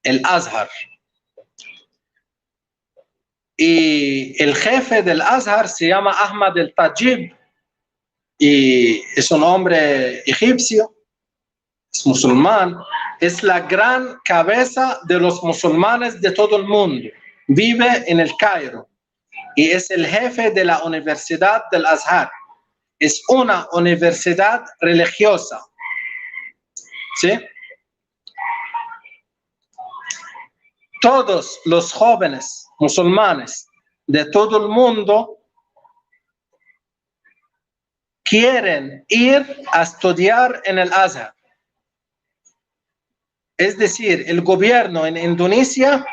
El Azhar. Y el jefe del Azhar se llama Ahmad el-Tajib y es un hombre egipcio, es musulmán, es la gran cabeza de los musulmanes de todo el mundo. Vive en el Cairo y es el jefe de la Universidad del Azhar. Es una universidad religiosa. ¿Sí? Todos los jóvenes musulmanes de todo el mundo quieren ir a estudiar en el Azhar. Es decir, el gobierno en Indonesia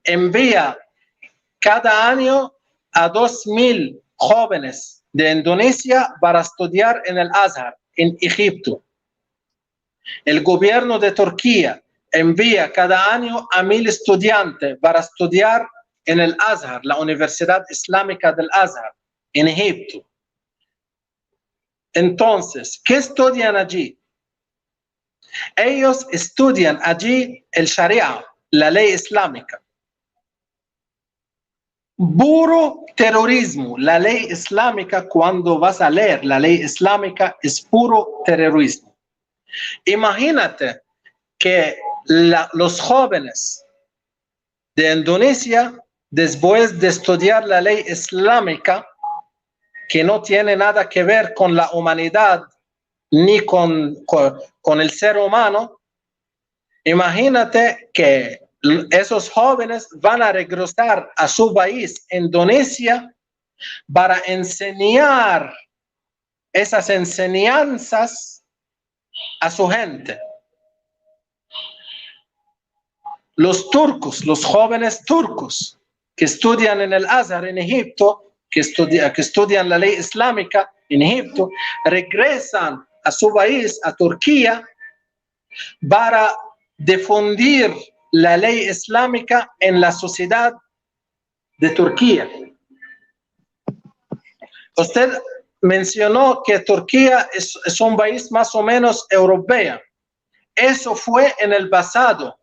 envía cada año a 2,000 jóvenes de Indonesia para estudiar en el Azhar, en Egipto. El gobierno de Turquía envía cada año a 1,000 estudiantes para estudiar en el Azhar, la Universidad Islámica del Azhar, en Egipto. Entonces, ¿qué estudian allí? Ellos estudian allí el Sharia, la ley islámica. Puro terrorismo. La ley islámica, cuando vas a leer la ley islámica, es puro terrorismo. Imagínate que los jóvenes de Indonesia, después de estudiar la ley islámica, que no tiene nada que ver con la humanidad ni con el ser humano, imagínate que esos jóvenes van a regresar a su país, Indonesia, para enseñar esas enseñanzas a su gente. Los turcos, los jóvenes turcos que estudian en el Azhar en Egipto, que estudian la ley islámica en Egipto, regresan a su país, a Turquía, para difundir la ley islámica en la sociedad de Turquía. Usted mencionó que Turquía es un país más o menos europeo. Eso fue en el pasado.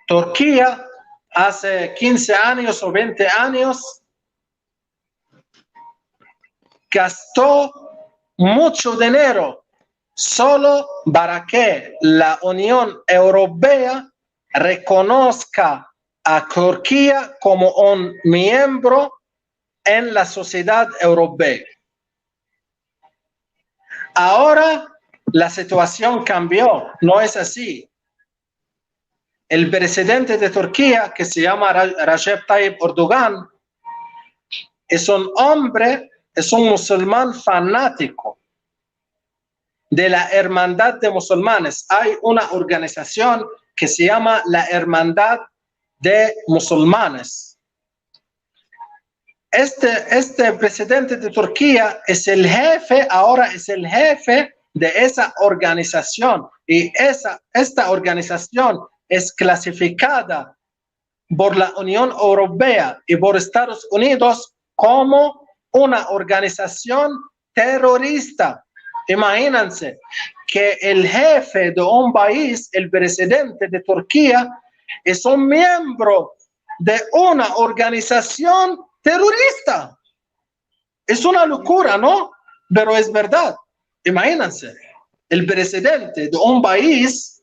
Turquía hace 15 años o 20 años gastó mucho dinero solo para que la Unión Europea reconozca a Turquía como un miembro en la sociedad europea. Ahora la situación cambió, no es así. El presidente de Turquía, que se llama Recep Tayyip Erdogan, es un hombre, es un musulmán fanático de la Hermandad de Musulmanes. Hay una organización que se llama la Hermandad de Musulmanes. Este presidente de Turquía es el jefe, ahora es el jefe de esa organización, y esta organización es clasificada por la Unión Europea y por Estados Unidos como una organización terrorista. Imagínense que el jefe de un país, el presidente de Turquía, es un miembro de una organización terrorista. Es una locura, ¿no? Pero es verdad. Imagínense, el presidente de un país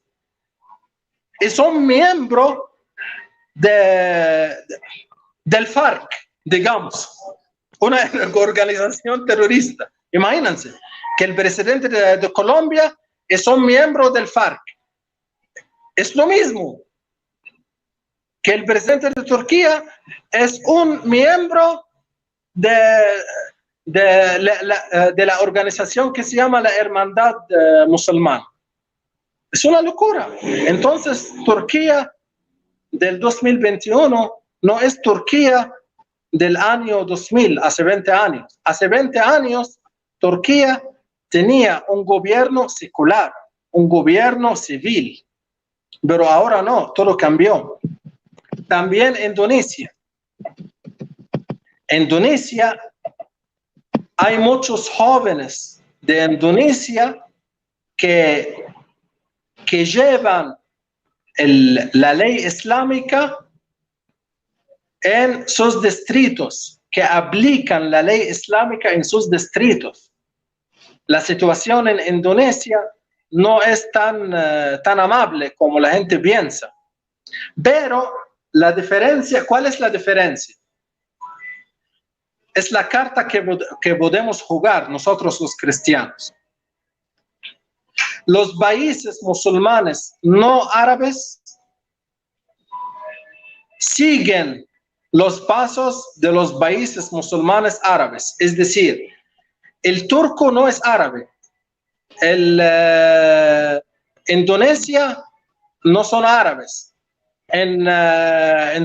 es un miembro del FARC, digamos, una organización terrorista. Imagínense que el presidente de Colombia es un miembro del FARC. Es lo mismo que el presidente de Turquía es un miembro de la organización que se llama la Hermandad Musulmana. Es una locura. Entonces, Turquía del 2021 no es Turquía del año 2000, hace 20 años. Hace 20 años, Turquía tenía un gobierno secular, un gobierno civil, pero ahora no, todo cambió. También Indonesia. Indonesia, hay muchos jóvenes de Indonesia que llevan la ley islámica en sus distritos, que aplican la ley islámica en sus distritos. La situación en Indonesia no es tan amable como la gente piensa. Pero la diferencia, ¿cuál es la diferencia? Es la carta que podemos jugar nosotros los cristianos. Los países musulmanes no árabes siguen los pasos de los países musulmanes árabes. Es decir, el turco no es árabe. Indonesia no son árabes. En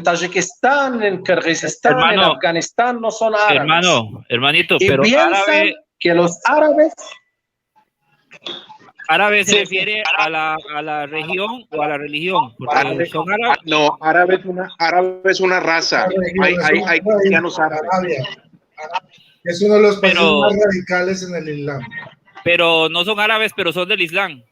Tayikistán, en Kirguistán, en Afganistán no son árabes.
Hermanito,
y
pero
árabe, que los árabes...
¿Árabe se refiere a la región o a la religión? Porque son árabes.
No, árabe es una raza. Hay cristianos árabes.
Es uno de los países más radicales en el Islam.
Pero no son árabes, pero son del Islam.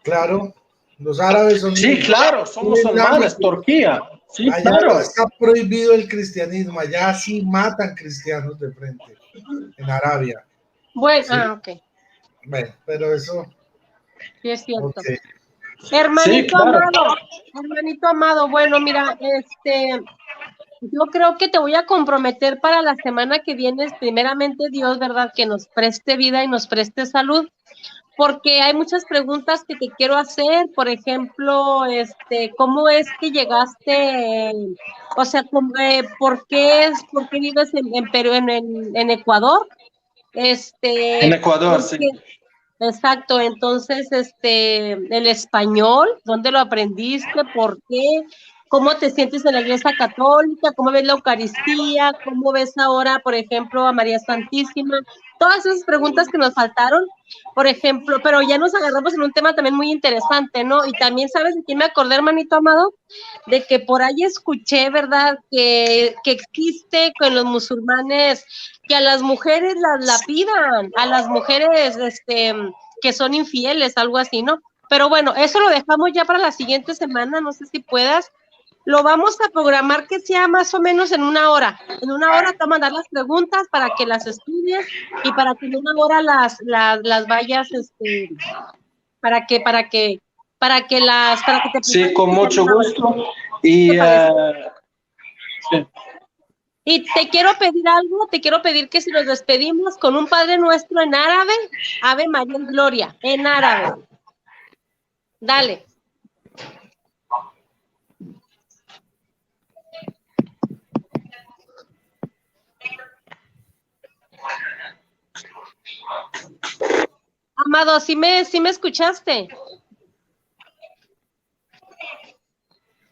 Claro, los árabes son...
Sí, claro, son musulmanes, Turquía. Sí,
allá
claro.
Está prohibido el cristianismo, allá sí matan cristianos de frente, en Arabia.
Bueno,
sí.
Ok.
Bueno, pero eso...
Sí, es cierto.
Okay.
Hermanito,
sí, claro.
hermanito amado, bueno, mira, yo creo que te voy a comprometer para la semana que viene, primeramente Dios, ¿verdad? Que nos preste vida y nos preste salud, porque hay muchas preguntas que te quiero hacer. Por ejemplo, ¿cómo es que llegaste? O sea, ¿por qué vives en Perú, en Ecuador?
En Ecuador, sí.
Exacto, entonces, el español, ¿dónde lo aprendiste? ¿Por qué? ¿Cómo te sientes en la Iglesia Católica? ¿Cómo ves la Eucaristía? ¿Cómo ves ahora, por ejemplo, a María Santísima? Todas esas preguntas que nos faltaron, por ejemplo, pero ya nos agarramos en un tema también muy interesante, ¿no? Y también, ¿sabes de quién me acordé, hermanito amado? De que por ahí escuché, ¿verdad? Que existe con los musulmanes que a las mujeres las lapidan, a las mujeres que son infieles, algo así, ¿no? Pero bueno, eso lo dejamos ya para la siguiente semana, no sé si puedas. Lo vamos a programar que sea más o menos en una hora. En una hora te voy a mandar las preguntas para que las estudies y para que en una hora las vayas, para que te...
Sí, con mucho gusto. Y, sí.
Y te quiero pedir algo, te quiero pedir que si nos despedimos con un Padre Nuestro en árabe, Ave María y Gloria, en árabe. Dale. Amado, ¿sí me escuchaste?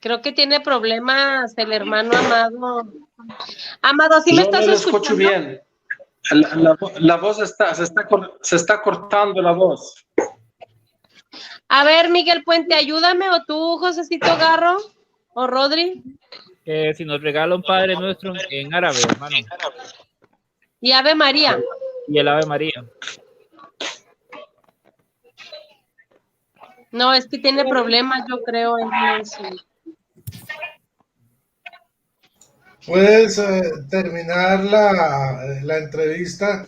Creo que tiene problemas el hermano Amado. Amado, ¿sí me
Yo
estás
no lo
escuchando?
escucho bien. La voz se está cortando la voz.
A ver, Miguel Puente, ayúdame, o tú, Josecito Garro, o Rodri,
Si nos regala un Padre Nuestro en árabe, hermano.
y Ave María.
Y el Ave María.
No, es que tiene problemas, yo creo, en su...
Puedes terminar la entrevista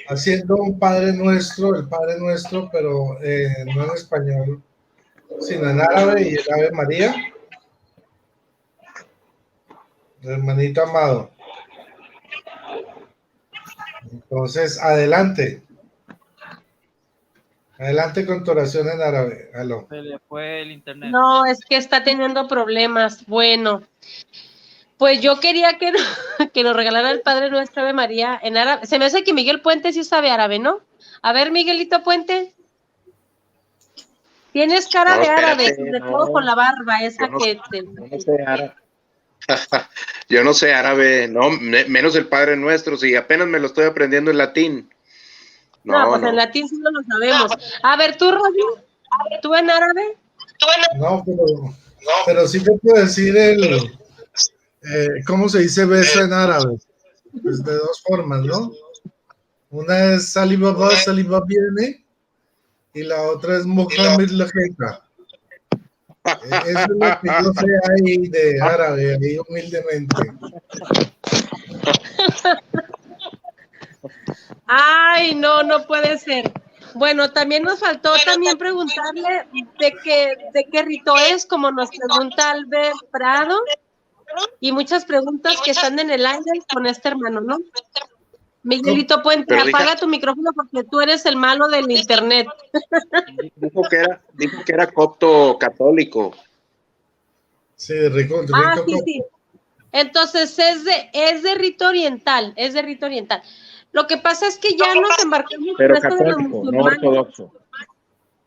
haciendo un Padre Nuestro, el Padre Nuestro, pero no en español, sino en árabe y el Ave María. Hermanito amado. Entonces, adelante. Adelante con tu oración en árabe. Aló.
Se le fue el internet.
No, es que está teniendo problemas. Bueno, pues yo quería que, que nos regalara el Padre Nuestro Ave María en árabe. Se me hace que Miguel Puente sí sabe árabe, ¿no? A ver, Miguelito Puente. Tienes cara
No,
de árabe,
espérate,
sobre
no.
todo con la barba esa
Yo no-
que te...
Yo no sé árabe. Yo no sé árabe, no, menos el Padre Nuestro, si apenas me lo estoy aprendiendo en latín.
No, pues en latín sí no lo sabemos. A ver, tú, Rodri, ¿tú en árabe?
No, pero sí te puedo decir ¿cómo se dice beso en árabe? Pues de dos formas, ¿no? Una es Salibaba viene, y la otra es Mohamed Lajeta. Eso es lo que yo sé ahí de árabe, ahí humildemente.
Ay, no, no puede ser. Bueno, también nos faltó también preguntarle de qué rito es, como nos pregunta Albert Prado, y muchas preguntas que están en el aire con este hermano, ¿no? Miguelito Puente,
Pero
apaga tu micrófono porque tú eres el malo del internet.
dijo que era copto católico.
Sí, rico.
Sí. Entonces es de rito oriental, es de rito oriental. Lo que pasa es que ya nos embarcamos
Pero
en esto de los
católico, no
musulmanes.
ortodoxo.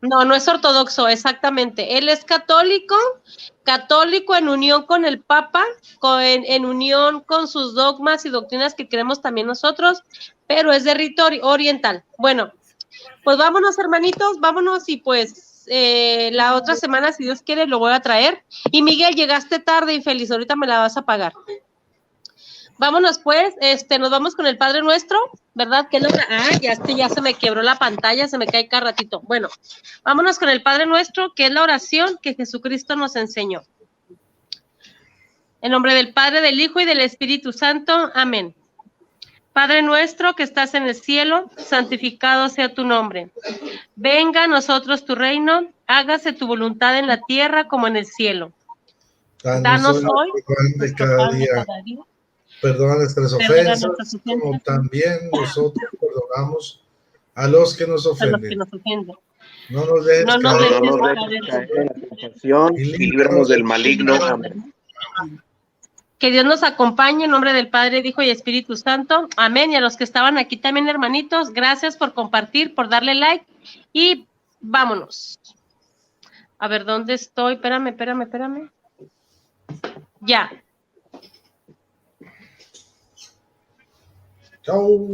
No es ortodoxo, exactamente. Él es católico en unión con el Papa, en unión con sus dogmas y doctrinas que creemos también nosotros, pero es de rito oriental. Bueno, pues vámonos, hermanitos, vámonos y pues la otra semana, si Dios quiere, lo voy a traer. Y Miguel, llegaste tarde, infeliz, ahorita me la vas a pagar. Vámonos pues, nos vamos con el Padre Nuestro, ¿verdad? Ya se me quebró la pantalla, se me cae cada ratito. Bueno, vámonos con el Padre Nuestro, que es la oración que Jesucristo nos enseñó. En nombre del Padre, del Hijo y del Espíritu Santo. Amén. Padre nuestro que estás en el cielo, santificado sea tu nombre. Venga a nosotros tu reino, hágase tu voluntad en la tierra como en el cielo. Danos hoy nuestro pan de cada día.
Perdona nuestras ofensas, como también nosotros perdonamos a los que nos ofenden. No nos dejes
caer en la tentación y líbranos del maligno. Amén.
Que Dios nos acompañe en nombre del Padre, Hijo y Espíritu Santo. Amén. Y a los que estaban aquí también, hermanitos, gracias por compartir, por darle like. Y vámonos. A ver, ¿dónde estoy? Espérame. Ya.
Chao.